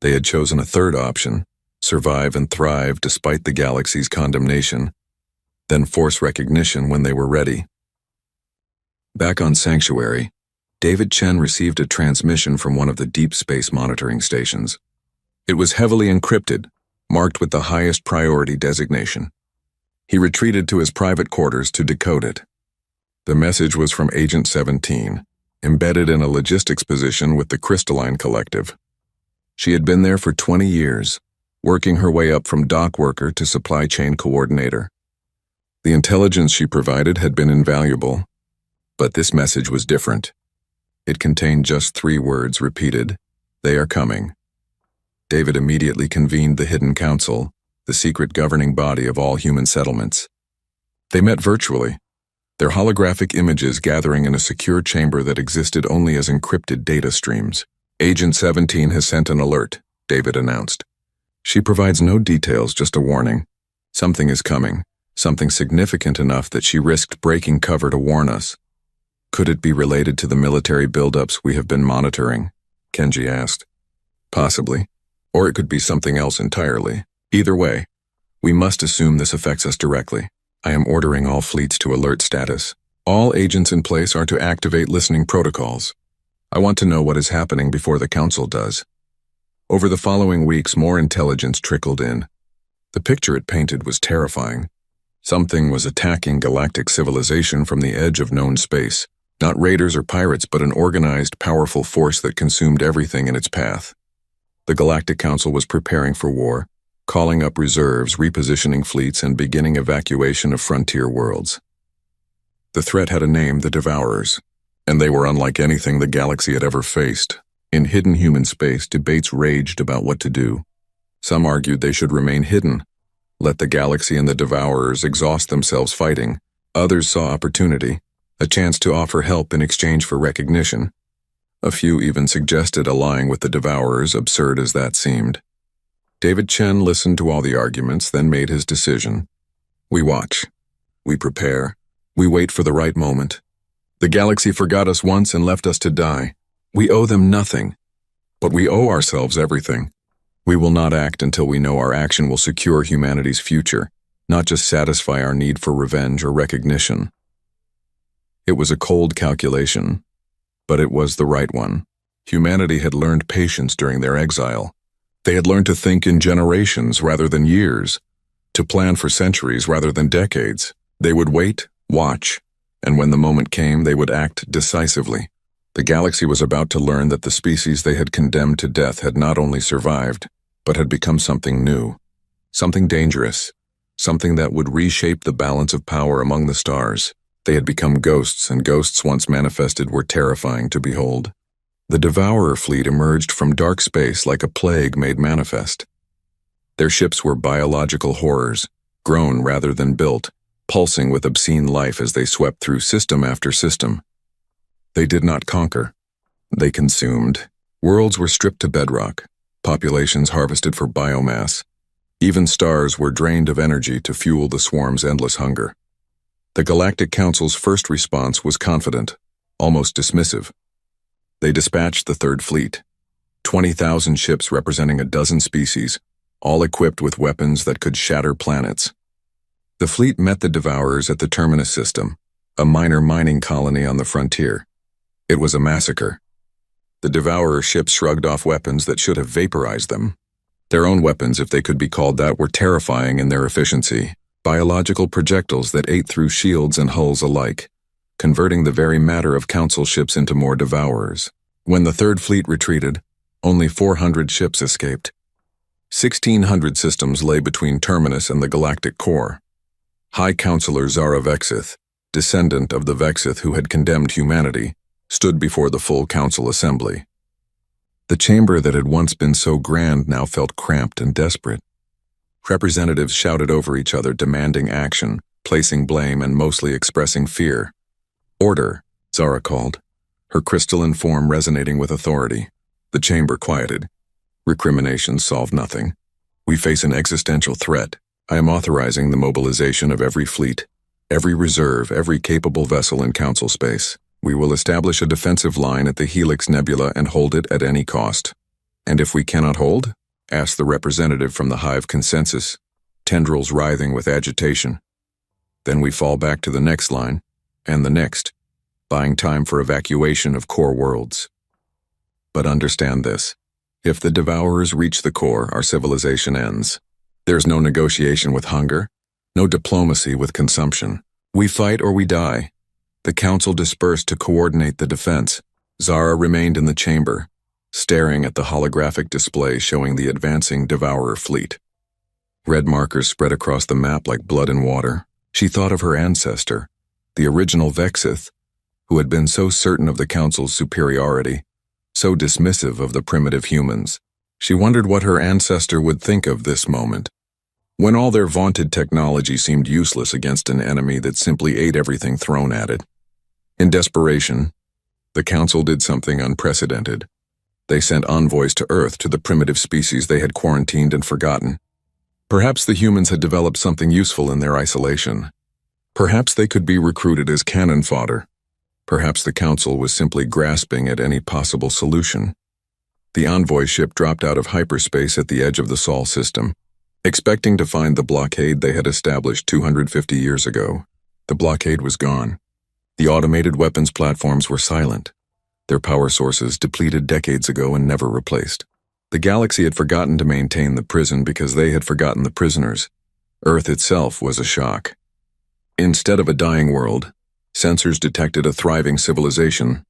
Speaker 1: They had chosen a third option: survive and thrive despite the galaxy's condemnation, then force recognition when they were ready. Back on Sanctuary, David Chen received a transmission from one of the deep space monitoring stations. It was heavily encrypted, marked with the highest priority designation. He retreated to his private quarters to decode it. The message was from Agent 17, embedded in a logistics position with the Crystalline Collective. She had been there for 20 years, working her way up from dock worker to supply chain coordinator. The intelligence she provided had been invaluable, but this message was different. It contained just 3 words repeated, "They are coming." David immediately convened the Hidden Council, the secret governing body of all human settlements. They met virtually, their holographic images gathering in a secure chamber that existed only as encrypted data streams. "Agent 17 has sent an alert," David announced. "She provides no details, just a warning. Something is coming, something significant enough that she risked breaking cover to warn us." "Could it be related to the military buildups we have been monitoring?" Kenji asked. "Possibly. Or it could be something else entirely. Either way, we must assume this affects us directly. I am ordering all fleets to alert status. All agents in place are to activate listening protocols. I want to know what is happening before the Council does." Over the following weeks, more intelligence trickled in. The picture it painted was terrifying. Something was attacking galactic civilization from the edge of known space. Not raiders or pirates, but an organized, powerful force that consumed everything in its path. The Galactic Council was preparing for war, calling up reserves, repositioning fleets, and beginning evacuation of frontier worlds. The threat had a name, the Devourers, and they were unlike anything the galaxy had ever faced. In hidden human space, debates raged about what to do. Some argued they should remain hidden, let the galaxy and the Devourers exhaust themselves fighting. Others saw opportunity, a chance to offer help in exchange for recognition. A few even suggested allying with the Devourers, absurd as that seemed. David Chen listened to all the arguments, then made his decision. "We watch. We prepare. We wait for the right moment. The galaxy forgot us once and left us to die. We owe them nothing, but we owe ourselves everything. We will not act until we know our action will secure humanity's future, not just satisfy our need for revenge or recognition." It was a cold calculation, but it was the right one. Humanity had learned patience during their exile. They had learned to think in generations rather than years, to plan for centuries rather than decades. They would wait, watch, and when the moment came, they would act decisively. The galaxy was about to learn that the species they had condemned to death had not only survived, but had become something new, something dangerous, something that would reshape the balance of power among the stars. They had become ghosts, and ghosts once manifested were terrifying to behold. The Devourer fleet emerged from dark space like a plague made manifest. Their ships were biological horrors, grown rather than built, pulsing with obscene life as they swept through system after system. They did not conquer. They consumed. Worlds were stripped to bedrock, populations harvested for biomass. Even stars were drained of energy to fuel the swarm's endless hunger. The Galactic Council's first response was confident, almost dismissive. They dispatched the Third Fleet, 20,000 ships representing a dozen species, all equipped with weapons that could shatter planets. The fleet met the Devourers at the Terminus system, a minor mining colony on the frontier. It was a massacre. The Devourer ships shrugged off weapons that should have vaporized them. Their own weapons, if they could be called that, were terrifying in their efficiency. Biological projectiles that ate through shields and hulls alike, converting the very matter of Council ships into more Devourers. When the Third Fleet retreated, only 400 ships escaped. 1,600 systems lay between Terminus and the galactic core. High Counselor Zara Vexith, descendant of the Vexith who had condemned humanity, stood before the full Council assembly. The chamber that had once been so grand now felt cramped and desperate. Representatives shouted over each other, demanding action, placing blame, and mostly expressing fear. "Order," Zara called, her crystalline form resonating with authority. The chamber quieted. Recriminations solved nothing. "We face an existential threat. I am authorizing the mobilization of every fleet, every reserve, every capable vessel in Council space. We will establish a defensive line at the Helix Nebula and hold it at any cost. And if we cannot hold, asked the representative from the hive consensus, tendrils writhing with agitation. Then we fall back to the next line, and the next, buying time for evacuation of core worlds. But understand this. If the Devourers reach the core, our civilization ends. There's no negotiation with hunger, no diplomacy with consumption. We fight or we die. The Council dispersed to coordinate the defense. Zara remained in the chamber, staring at the holographic display showing the advancing Devourer fleet. Red markers spread across the map like blood and water. She thought of her ancestor, the original Vexith, who had been so certain of the Council's superiority, so dismissive of the primitive humans. She wondered what her ancestor would think of this moment, when all their vaunted technology seemed useless against an enemy that simply ate everything thrown at it. In desperation, the Council did something unprecedented. They sent envoys to Earth to the primitive species they had quarantined and forgotten. Perhaps the humans had developed something useful in their isolation. Perhaps they could be recruited as cannon fodder. Perhaps the Council was simply grasping at any possible solution. The envoy ship dropped out of hyperspace at the edge of the Sol system, expecting to find the blockade they had established 250 years ago. The blockade was gone. The automated weapons platforms were silent, their power sources depleted decades ago and never replaced. The galaxy had forgotten to maintain the prison because they had forgotten the prisoners. Earth itself was a shock. Instead of a dying world, sensors detected a thriving civilization,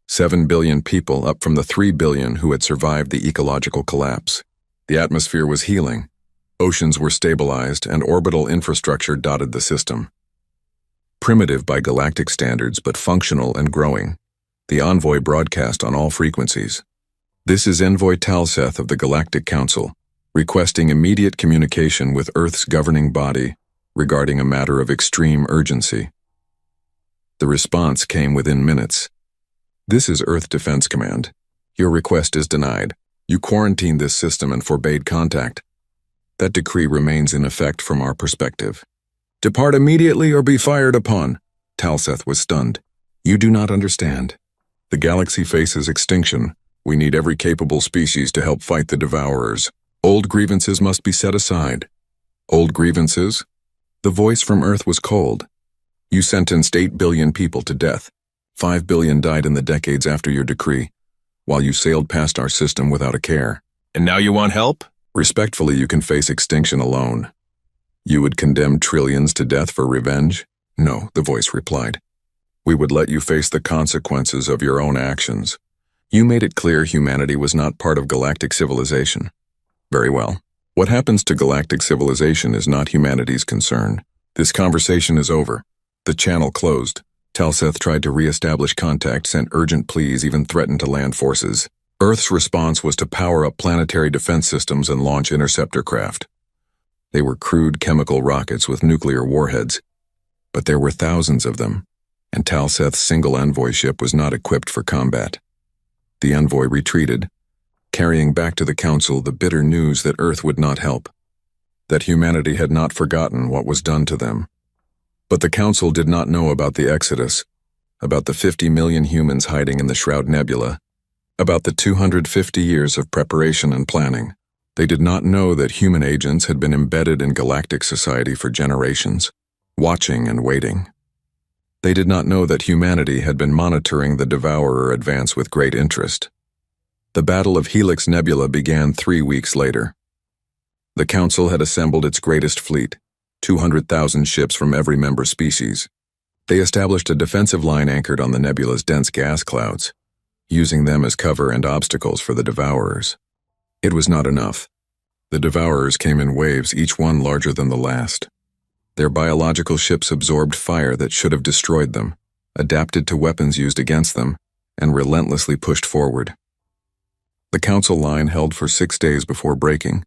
Speaker 1: 7 billion people up from the 3 billion who had survived the ecological collapse. The atmosphere was healing, oceans were stabilized, and orbital infrastructure dotted the system. Primitive by galactic standards but functional and growing, the envoy broadcast on all frequencies. This is Envoy Talseth of the Galactic Council, requesting immediate communication with Earth's governing body regarding a matter of extreme urgency. The response came within minutes. This is Earth Defense Command. Your request is denied. You quarantined this system and forbade contact. That decree remains in effect from our perspective. Depart immediately or be fired upon. Talseth was stunned. You do not understand. The galaxy faces extinction. We need every capable species to help fight the Devourers. Old grievances must be set aside. Old grievances? The voice from Earth was cold. You sentenced 8 billion people to death. 5 billion died in the decades after your decree, while you sailed past our system without a care. And now you want help? Respectfully, you can face extinction alone. You would condemn trillions to death for revenge? No, the voice replied. We would let you face the consequences of your own actions. You made it clear humanity was not part of galactic civilization. Very well. What happens to galactic civilization is not humanity's concern. This conversation is over. The channel closed. Talseth tried to re-establish contact, sent urgent pleas, even threatened to land forces. Earth's response was to power up planetary defense systems and launch interceptor craft. They were crude chemical rockets with nuclear warheads, but there were thousands of them, and Talseth's single envoy ship was not equipped for combat. The envoy retreated, carrying back to the Council the bitter news that Earth would not help, that humanity had not forgotten what was done to them. But the Council did not know about the Exodus, about the 50 million humans hiding in the Shroud Nebula, about the 250 years of preparation and planning. They did not know that human agents had been embedded in galactic society for generations, watching and waiting. They did not know that humanity had been monitoring the Devourer advance with great interest. The Battle of Helix Nebula began 3 weeks later. The Council had assembled its greatest fleet, 200,000 ships from every member species. They established a defensive line anchored on the nebula's dense gas clouds, using them as cover and obstacles for the Devourers. It was not enough. The Devourers came in waves, each one larger than the last. Their biological ships absorbed fire that should have destroyed them, adapted to weapons used against them, and relentlessly pushed forward. The Council line held for 6 days before breaking.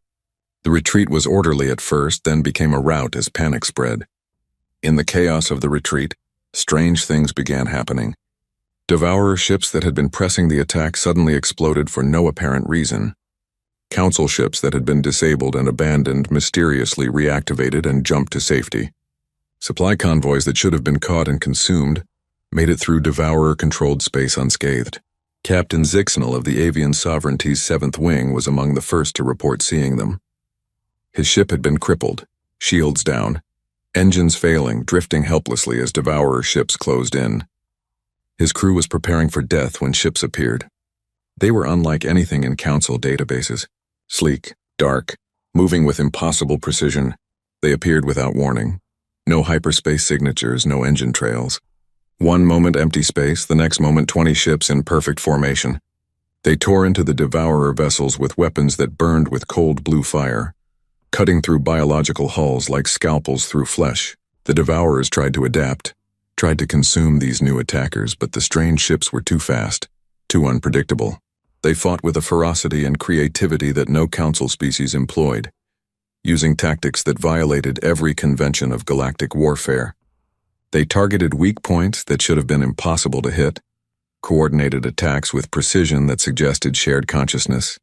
Speaker 1: The retreat was orderly at first, then became a rout as panic spread. In the chaos of the retreat, strange things began happening. Devourer ships that had been pressing the attack suddenly exploded for no apparent reason. Council ships that had been disabled and abandoned mysteriously reactivated and jumped to safety. Supply convoys that should have been caught and consumed made it through Devourer-controlled space unscathed. Captain Zixnall of the Avian Sovereignty's 7th Wing was among the first to report seeing them. His ship had been crippled, shields down, engines failing, drifting helplessly as Devourer ships closed in. His crew was preparing for death when ships appeared. They were unlike anything in Council databases. Sleek, dark, moving with impossible precision, they appeared without warning. No hyperspace signatures, no engine trails. One moment empty space, the next moment 20 ships in perfect formation. They tore into the Devourer vessels with weapons that burned with cold blue fire, cutting through biological hulls like scalpels through flesh. The Devourers tried to adapt, tried to consume these new attackers, but the strange ships were too fast, too unpredictable. They fought with a ferocity and creativity that no Council species employed, using tactics that violated every convention of galactic warfare. They targeted weak points that should have been impossible to hit, coordinated attacks with precision that suggested shared consciousness,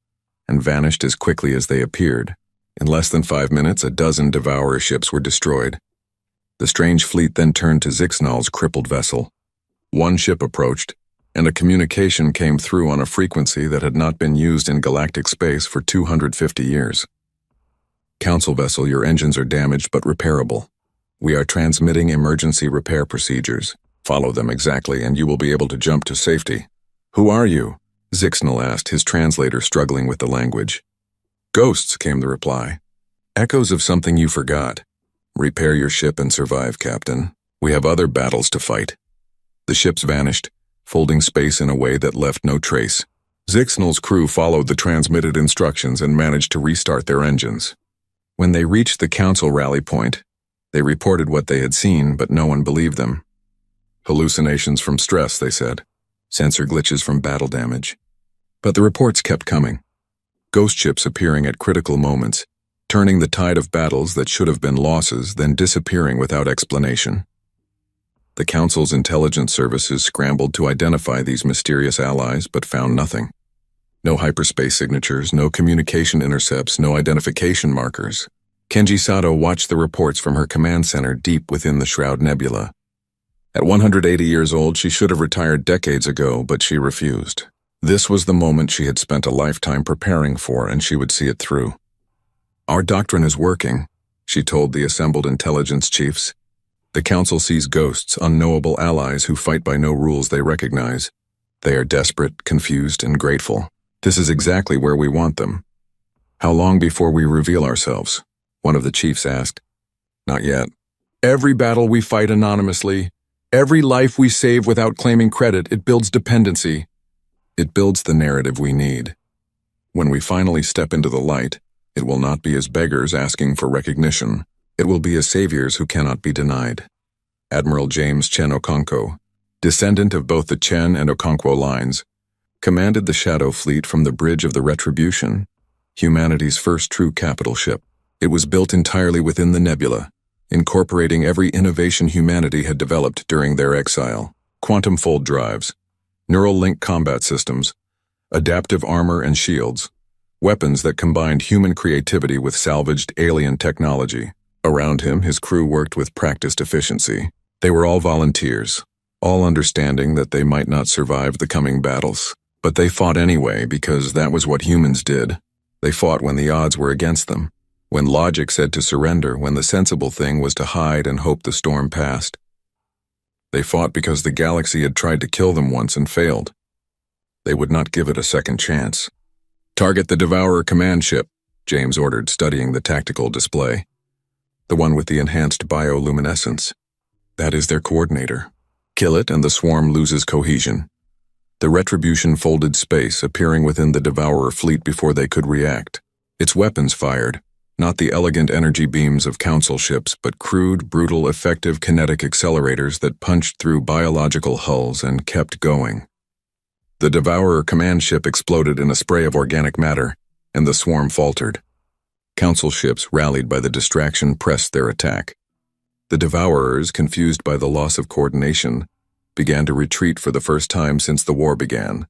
Speaker 1: and vanished as quickly as they appeared. In less than 5 minutes, a dozen Devourer ships were destroyed. The strange fleet then turned to Zixnall's crippled vessel. One ship approached, and a communication came through on a frequency that had not been used in galactic space for 250 years. Council vessel, your engines are damaged but repairable. We are transmitting emergency repair procedures. Follow them exactly and you will be able to jump to safety. Who are you? Zixnall asked, his translator struggling with the language. Ghosts, came the reply. Echoes of something you forgot. Repair your ship and survive, Captain. We have other battles to fight. The ships vanished, folding space in a way that left no trace. Zixnall's crew followed the transmitted instructions and managed to restart their engines. When they reached the Council rally point, they reported what they had seen, but no one believed them. Hallucinations from stress, they said. Sensor glitches from battle damage. But the reports kept coming. Ghost ships appearing at critical moments, turning the tide of battles that should have been losses, then disappearing without explanation. The Council's intelligence services scrambled to identify these mysterious allies, but found nothing. No hyperspace signatures, no communication intercepts, no identification markers. Kenji Sato watched the reports from her command center deep within the Shroud Nebula. At 180 years old, she should have retired decades ago, but she refused. This was the moment she had spent a lifetime preparing for, and she would see it through. Our doctrine is working, she told the assembled intelligence chiefs. The Council sees ghosts, unknowable allies who fight by no rules they recognize. They are desperate, confused, and grateful. This is exactly where we want them. How long before we reveal ourselves? One of the chiefs asked. Not yet. Every battle we fight anonymously, every life we save without claiming credit, it builds dependency. It builds the narrative we need. When we finally step into the light, it will not be as beggars asking for recognition. It will be as saviors who cannot be denied. Admiral James Chen Okonkwo, descendant of both the Chen and Okonkwo lines, commanded the Shadow Fleet from the Bridge of the Retribution, humanity's first true capital ship. It was built entirely within the nebula, incorporating every innovation humanity had developed during their exile. Quantum fold drives, neural link combat systems, adaptive armor and shields, weapons that combined human creativity with salvaged alien technology. Around him, his crew worked with practiced efficiency. They were all volunteers, all understanding that they might not survive the coming battles. But they fought anyway because that was what humans did. They fought when the odds were against them, when logic said to surrender, when the sensible thing was to hide and hope the storm passed. They fought because the galaxy had tried to kill them once and failed. They would not give it a second chance. Target the Devourer command ship, James ordered, studying the tactical display. The one with the enhanced bioluminescence. That is their coordinator. Kill it and the swarm loses cohesion. The Retribution folded space, appearing within the Devourer fleet before they could react. Its weapons fired, not the elegant energy beams of Council ships, but crude, brutal, effective kinetic accelerators that punched through biological hulls and kept going. The Devourer command ship exploded in a spray of organic matter, and the swarm faltered. Council ships, rallied by the distraction, pressed their attack. The Devourers, confused by the loss of coordination, began to retreat for the first time since the war began.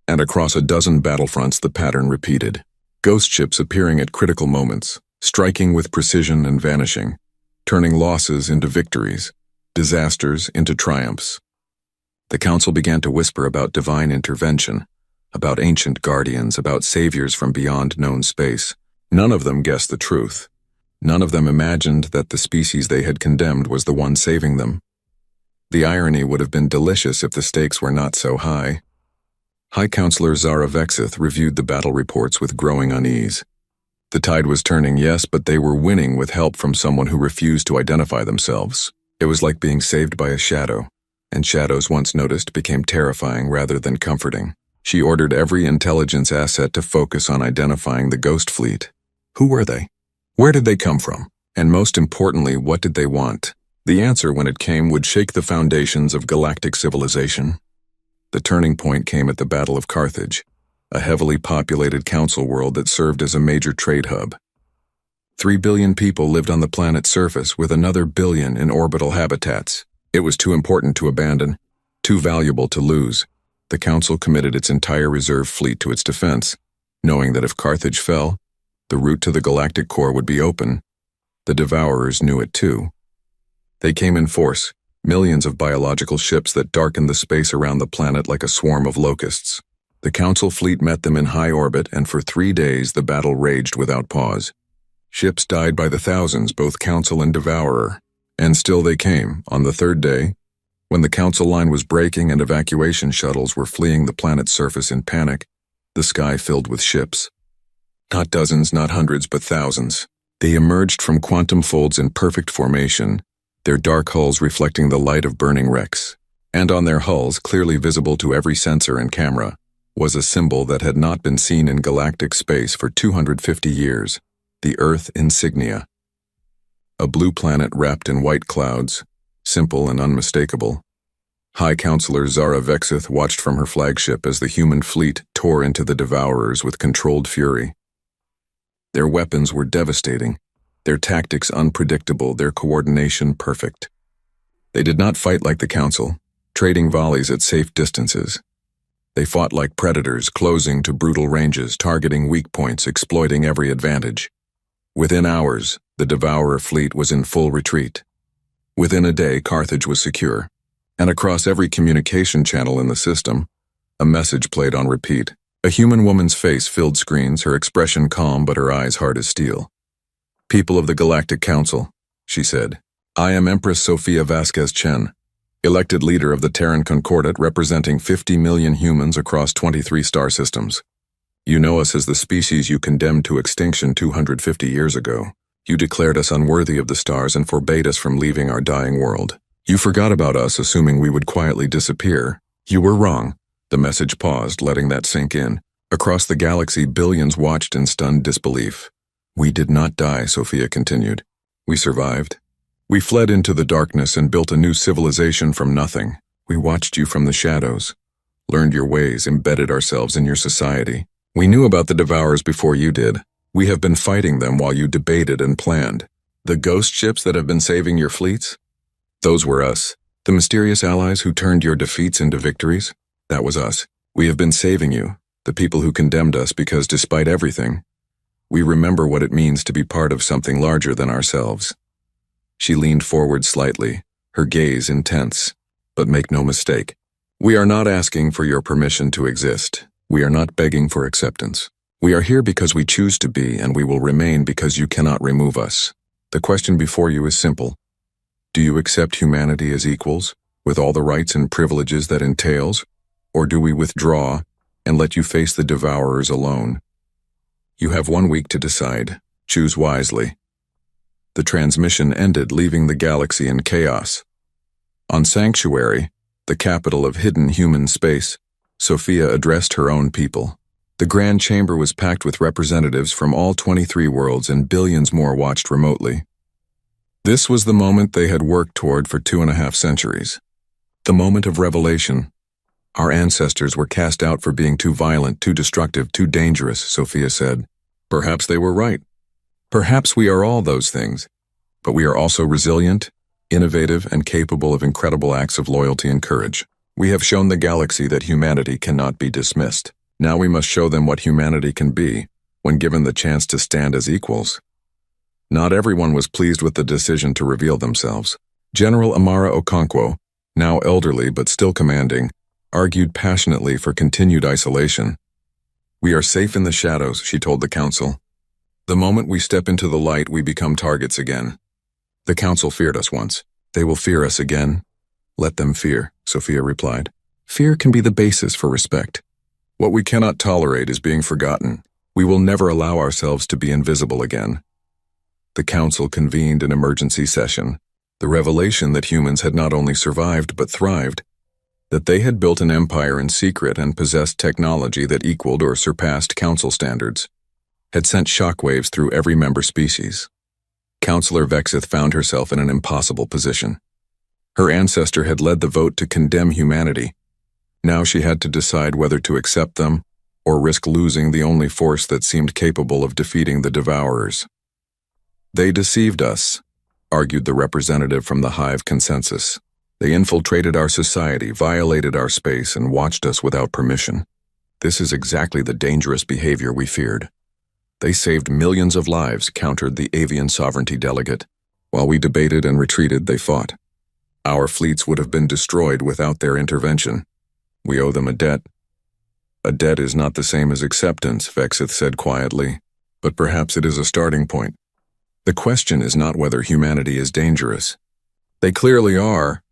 Speaker 1: And across a dozen battlefronts the pattern repeated. Ghost ships appearing at critical moments, striking with precision and vanishing, turning losses into victories, disasters into triumphs. The council began to whisper about divine intervention, about ancient guardians, about saviors from beyond known space. None of them guessed the truth. None of them imagined that the species they had condemned was the one saving them. The irony would have been delicious if the stakes were not so high. High Counselor Zara Vexith reviewed the battle reports with growing unease. The tide was turning, yes, but they were winning with help from someone who refused to identify themselves. It was like being saved by a shadow, and shadows once noticed became terrifying rather than comforting. She ordered every intelligence asset to focus on identifying the ghost fleet. Who were they? Where did they come from? And most importantly, what did they want? The answer, when it came, would shake the foundations of galactic civilization. The turning point came at the Battle of Carthage, a heavily populated council world that served as a major trade hub. 3 billion people lived on the planet's surface, with another billion in orbital habitats. It was too important to abandon, too valuable to lose. The council committed its entire reserve fleet to its defense, knowing that if Carthage fell, the route to the galactic core would be open. The Devourers knew it too. They came in force, millions of biological ships that darkened the space around the planet like a swarm of locusts. The council fleet met them in high orbit, and for 3 days the battle raged without pause. Ships died by the thousands, both council and devourer. And still they came, on the 3rd day, when the council line was breaking and evacuation shuttles were fleeing the planet's surface in panic, the sky filled with ships. Not dozens, not hundreds, but thousands. They emerged from quantum folds in perfect formation, their dark hulls reflecting the light of burning wrecks. And on their hulls, clearly visible to every sensor and camera, was a symbol that had not been seen in galactic space for 250 years, the Earth insignia. A blue planet wrapped in white clouds, simple and unmistakable. High Counselor Zara Vexith watched from her flagship as the human fleet tore into the Devourers with controlled fury. Their weapons were devastating, their tactics unpredictable, their coordination perfect. They did not fight like the Council, trading volleys at safe distances. They fought like predators, closing to brutal ranges, targeting weak points, exploiting every advantage. Within hours, the Devourer fleet was in full retreat. Within a day, Carthage was secure, and across every communication channel in the system, a message played on repeat. A human woman's face filled screens, her expression calm but her eyes hard as steel. "People of the Galactic Council," she said, "I am Empress Sophia Vasquez Chen, elected leader of the Terran Concordat representing 50 million humans across 23 star systems. You know us as the species you condemned to extinction 250 years ago. You declared us unworthy of the stars and forbade us from leaving our dying world. You forgot about us, assuming we would quietly disappear. You were wrong." The message paused, letting that sink in. Across the galaxy, billions watched in stunned disbelief. "We did not die," Sophia continued. "We survived. We fled into the darkness and built a new civilization from nothing. We watched you from the shadows, learned your ways, embedded ourselves in your society. We knew about the Devourers before you did. We have been fighting them while you debated and planned. The ghost ships that have been saving your fleets? Those were us. The mysterious allies who turned your defeats into victories? That was us. We have been saving you, the people who condemned us, because despite everything, we remember what it means to be part of something larger than ourselves." She leaned forward slightly, her gaze intense. "But make no mistake, we are not asking for your permission to exist. We are not begging for acceptance. We are here because we choose to be, and we will remain because you cannot remove us. The question before you is simple. Do you accept humanity as equals, with all the rights and privileges that entails? Or do we withdraw and let you face the Devourers alone? You have 1 week to decide. Choose wisely." The transmission ended, leaving the galaxy in chaos. On Sanctuary, the capital of hidden human space, Sophia addressed her own people. The Grand Chamber was packed with representatives from all 23 worlds, and billions more watched remotely. This was the moment they had worked toward for 2.5 centuries. The moment of revelation. "Our ancestors were cast out for being too violent, too destructive, too dangerous," Sophia said. "Perhaps they were right. Perhaps we are all those things. But we are also resilient, innovative, and capable of incredible acts of loyalty and courage. We have shown the galaxy that humanity cannot be dismissed. Now we must show them what humanity can be, when given the chance to stand as equals." Not everyone was pleased with the decision to reveal themselves. General Amara Okonkwo, now elderly but still commanding, argued passionately for continued isolation. "We are safe in the shadows," she told the council. "The moment we step into the light, we become targets again. The council feared us once. They will fear us again." "Let them fear," Sophia replied. "Fear can be the basis for respect. What we cannot tolerate is being forgotten. We will never allow ourselves to be invisible again." The council convened an emergency session. The revelation that humans had not only survived but thrived, that they had built an empire in secret and possessed technology that equaled or surpassed council standards, had sent shockwaves through every member species. Councillor Vexith found herself in an impossible position. Her ancestor had led the vote to condemn humanity. Now she had to decide whether to accept them or risk losing the only force that seemed capable of defeating the Devourers. "They deceived us," argued the representative from the Hive Consensus. "They infiltrated our society, violated our space, and watched us without permission. This is exactly the dangerous behavior we feared. They saved millions of lives," countered the avian sovereignty delegate. "While we debated and retreated, they fought. Our fleets would have been destroyed without their intervention. We owe them a debt." "A debt is not the same as acceptance," Vexith said quietly, "but perhaps it is a starting point. The question is not whether humanity is dangerous. They clearly are.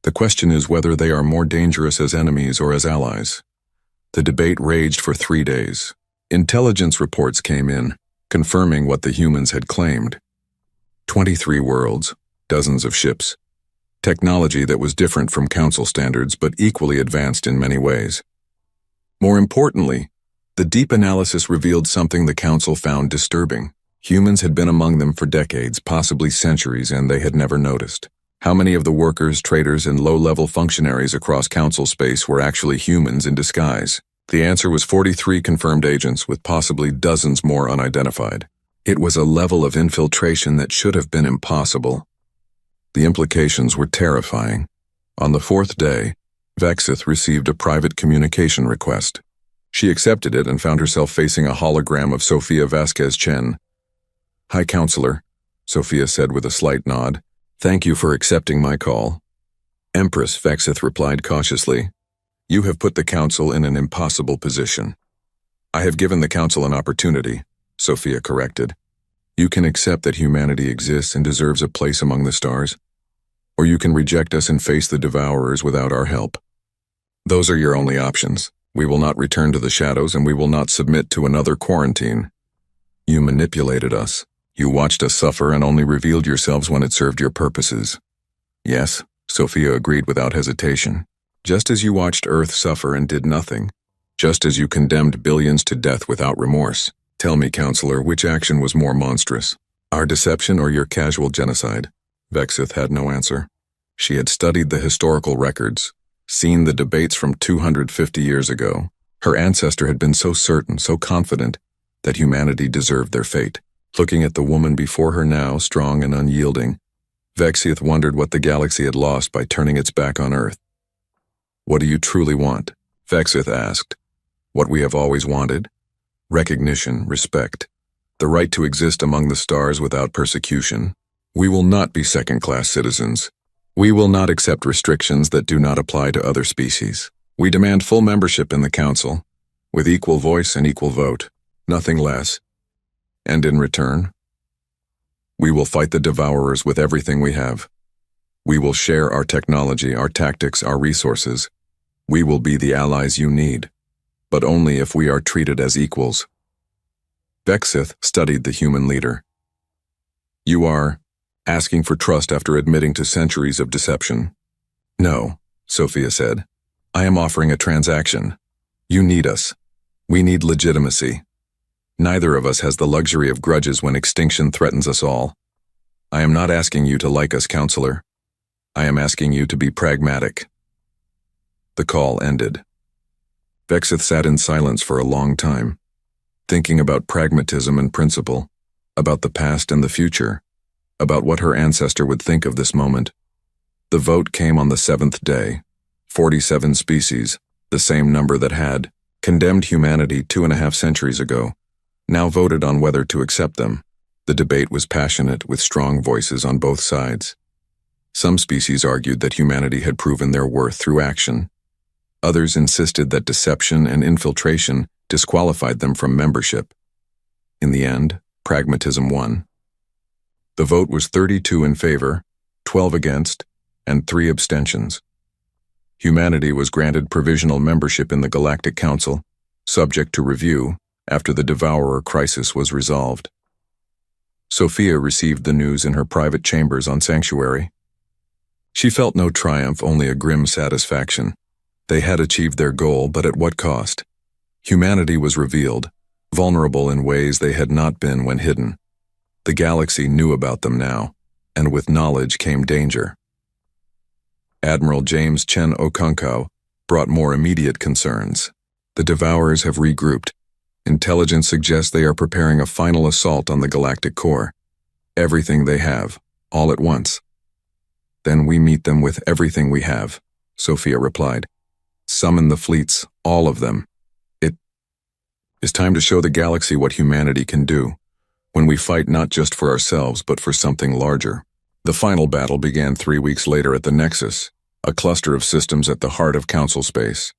Speaker 1: The question is whether they are more dangerous as enemies or as allies." The debate raged for 3 days. Intelligence reports came in, confirming what the humans had claimed. 23 worlds, dozens of ships. Technology that was different from council standards but equally advanced in many ways. More importantly, the deep analysis revealed something the council found disturbing. Humans had been among them for decades, possibly centuries, and they had never noticed. How many of the workers, traders, and low-level functionaries across council space were actually humans in disguise? The answer was 43 confirmed agents, with possibly dozens more unidentified. It was a level of infiltration that should have been impossible. The implications were terrifying. On the 4th day, Vexith received a private communication request. She accepted it and found herself facing a hologram of Sophia Vasquez Chen. "Hi, Counselor," Sophia said with a slight nod. "Thank you for accepting my call." "Empress," Vexith replied cautiously, "you have put the Council in an impossible position." "I have given the Council an opportunity," Sophia corrected. "You can accept that humanity exists and deserves a place among the stars, or you can reject us and face the Devourers without our help. Those are your only options. We will not return to the shadows, and we will not submit to another quarantine. You manipulated us. You watched us suffer and only revealed yourselves when it served your purposes." "Yes," Sophia agreed without hesitation. "Just as you watched Earth suffer and did nothing. Just as you condemned billions to death without remorse. Tell me, Counselor, which action was more monstrous? Our deception or your casual genocide?" Vexith had no answer. She had studied the historical records, seen the debates from 250 years ago. Her ancestor had been so certain, so confident, that humanity deserved their fate. Looking at the woman before her now, strong and unyielding, Vexith wondered what the galaxy had lost by turning its back on Earth. "What do you truly want?" Vexith asked. "What we have always wanted? Recognition, respect, the right to exist among the stars without persecution. We will not be second-class citizens. We will not accept restrictions that do not apply to other species. We demand full membership in the Council, with equal voice and equal vote, nothing less. And in return, we will fight the Devourers with everything we have. We will share our technology, our tactics, our resources. We will be the allies you need, but only if we are treated as equals." Vexith studied the human leader. "You are asking for trust after admitting to centuries of deception." "No," Sophia said. "I am offering a transaction. You need us. We need legitimacy. Neither of us has the luxury of grudges when extinction threatens us all. I am not asking you to like us, Counselor. I am asking you to be pragmatic." The call ended. Vexith sat in silence for a long time, thinking about pragmatism and principle, about the past and the future, about what her ancestor would think of this moment. The vote came on the 7th day. 47 species, the same number that had condemned humanity 2.5 centuries ago, now voted on whether to accept them. The debate was passionate, with strong voices on both sides. Some species argued that humanity had proven their worth through action. Others insisted that deception and infiltration disqualified them from membership. In the end, pragmatism won. The vote was 32 in favor, 12 against, and 3 abstentions. Humanity was granted provisional membership in the Galactic Council, subject to review after the Devourer crisis was resolved. Sophia received the news in her private chambers on Sanctuary. She felt no triumph, only a grim satisfaction. They had achieved their goal, but at what cost? Humanity was revealed, vulnerable in ways they had not been when hidden. The galaxy knew about them now, and with knowledge came danger. Admiral James Chen Okonkwo brought more immediate concerns. The Devourers have regrouped. Intelligence suggests they are preparing a final assault on the galactic core. Everything they have, all at once. Then we meet them with everything we have, Sophia replied. Summon the fleets, all of them. It is time to show the galaxy what humanity can do, when we fight not just for ourselves but for something larger. The final battle began 3 weeks later at the Nexus, a cluster of systems at the heart of Council space.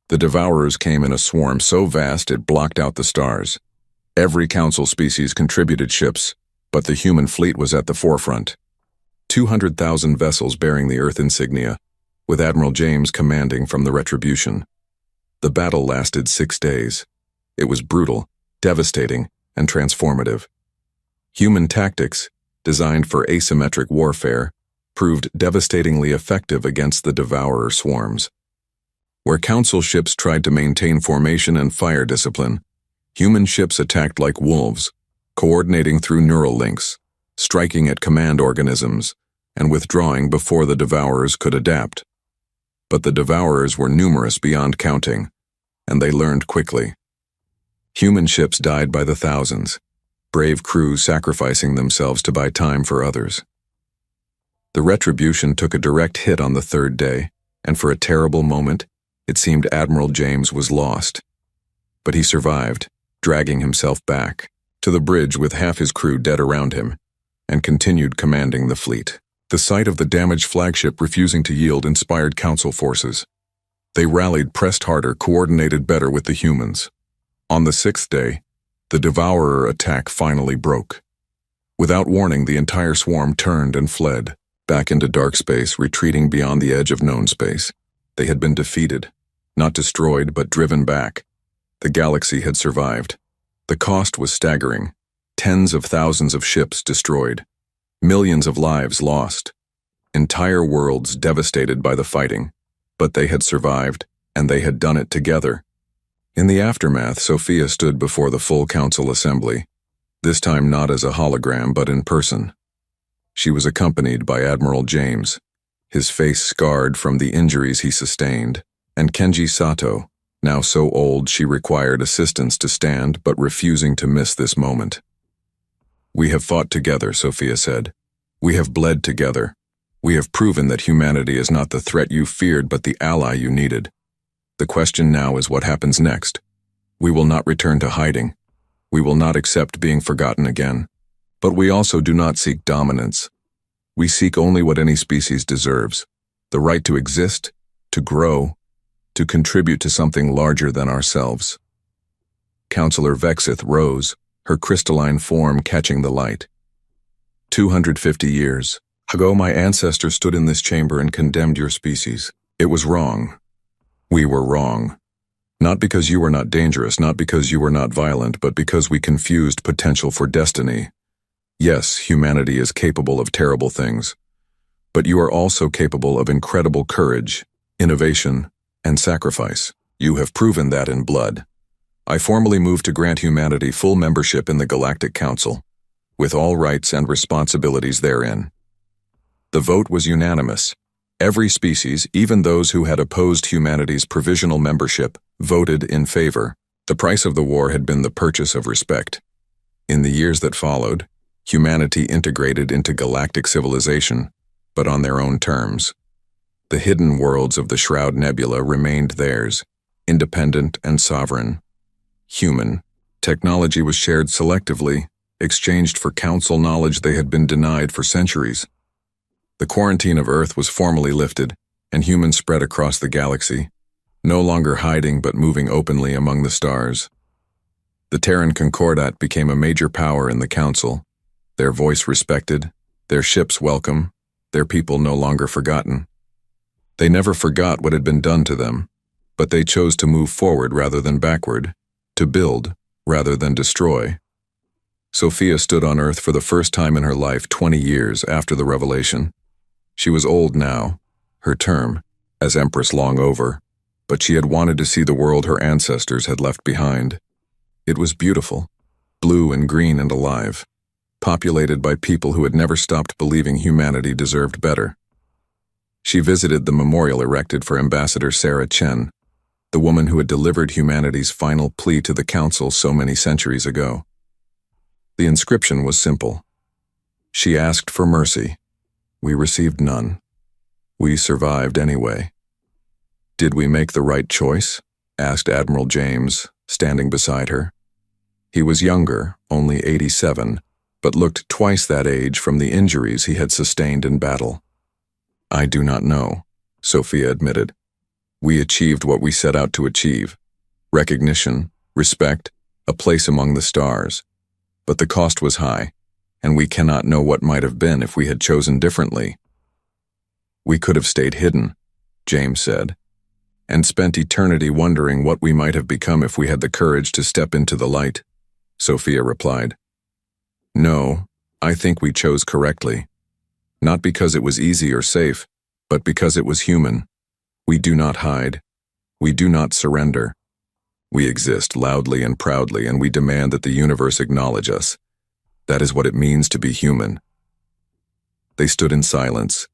Speaker 1: The Devourers came in a swarm so vast it blocked out the stars. Every Council species contributed ships, but the human fleet was at the forefront. 200,000 vessels bearing the Earth insignia, with Admiral James commanding from the Retribution. The battle lasted 6 days. It was brutal, devastating, and transformative. Human tactics, designed for asymmetric warfare, proved devastatingly effective against the Devourer swarms. Where Council ships tried to maintain formation and fire discipline, human ships attacked like wolves, coordinating through neural links, striking at command organisms, and withdrawing before the Devourers could adapt. But the Devourers were numerous beyond counting, and they learned quickly. Human ships died by the thousands, brave crews sacrificing themselves to buy time for others. The Retribution took a direct hit on the 3rd day, and for a terrible moment, it seemed Admiral James was lost. But he survived, dragging himself back to the bridge with half his crew dead around him, and continued commanding the fleet. The sight of the damaged flagship refusing to yield inspired Council forces. They rallied, pressed harder, coordinated better with the humans. On the 6th day, the Devourer attack finally broke. Without warning, the entire swarm turned and fled, back into dark space, retreating beyond the edge of known space. They had been defeated, not destroyed, but driven back. The galaxy had survived. The cost was staggering. Tens of thousands of ships destroyed. Millions of lives lost. Entire worlds devastated by the fighting. But they had survived, and they had done it together. In the aftermath, Sophia stood before the full Council assembly, this time not as a hologram but in person. She was accompanied by Admiral James, his face scarred from the injuries he sustained, and Kenji Sato, now so old she required assistance to stand but refusing to miss this moment. We have fought together, Sophia said. We have bled together. We have proven that humanity is not the threat you feared but the ally you needed. The question now is what happens next. We will not return to hiding. We will not accept being forgotten again. But we also do not seek dominance. We seek only what any species deserves, the right to exist, to grow, to contribute to something larger than ourselves. Councillor Vexith rose, her crystalline form catching the light. 250 years ago, my ancestors stood in this chamber and condemned your species. It was wrong. We were wrong. Not because you were not dangerous, not because you were not violent, but because we confused potential for destiny. Yes, humanity is capable of terrible things, but you are also capable of incredible courage, innovation, and sacrifice. You have proven that in blood. I formally move to grant humanity full membership in the Galactic Council, with all rights and responsibilities therein. The vote was unanimous. Every species, even those who had opposed humanity's provisional membership, voted in favor. The price of the war had been the purchase of respect. In the years that followed, humanity integrated into galactic civilization, but on their own terms. The hidden worlds of the Shroud Nebula remained theirs, independent and sovereign. Human, technology was shared selectively, exchanged for council knowledge they had been denied for centuries. The quarantine of Earth was formally lifted, and humans spread across the galaxy, no longer hiding but moving openly among the stars. The Terran Concordat became a major power in the Council, their voice respected, their ships welcome, their people no longer forgotten. They never forgot what had been done to them, but they chose to move forward rather than backward, to build rather than destroy. Sophia stood on Earth for the first time in her life 20 years after the revelation. She was old now, her term, as Empress long over, but she had wanted to see the world her ancestors had left behind. It was beautiful, blue and green and alive, populated by people who had never stopped believing humanity deserved better. She visited the memorial erected for Ambassador Sarah Chen, the woman who had delivered humanity's final plea to the Council so many centuries ago. The inscription was simple. She asked for mercy. We received none. We survived anyway. Did we make the right choice? Asked Admiral James, standing beside her. He was younger, only 87, but looked twice that age from the injuries he had sustained in battle. I do not know, Sophia admitted. We achieved what we set out to achieve. Recognition, respect, a place among the stars. But the cost was high, and we cannot know what might have been if we had chosen differently. We could have stayed hidden, James said, and spent eternity wondering what we might have become if we had the courage to step into the light, Sophia replied. No, I think we chose correctly. Not because it was easy or safe, but because it was human. We do not hide. We do not surrender. We exist loudly and proudly, and we demand that the universe acknowledge us. That is what it means to be human. They stood in silence,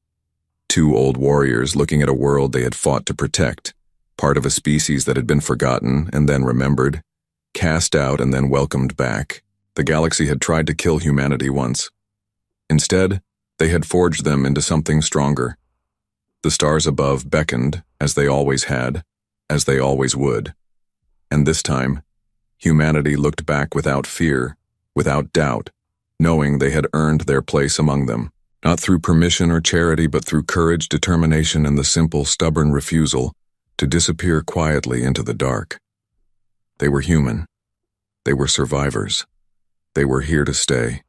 Speaker 1: two old warriors looking at a world they had fought to protect, part of a species that had been forgotten and then remembered, cast out and then welcomed back. The galaxy had tried to kill humanity once. Instead, they had forged them into something stronger. The stars above beckoned, as they always had, as they always would. And this time, humanity looked back without fear, without doubt, knowing they had earned their place among them, not through permission or charity, but through courage, determination, and the simple, stubborn refusal to disappear quietly into the dark. They were human. They were survivors. They were here to stay.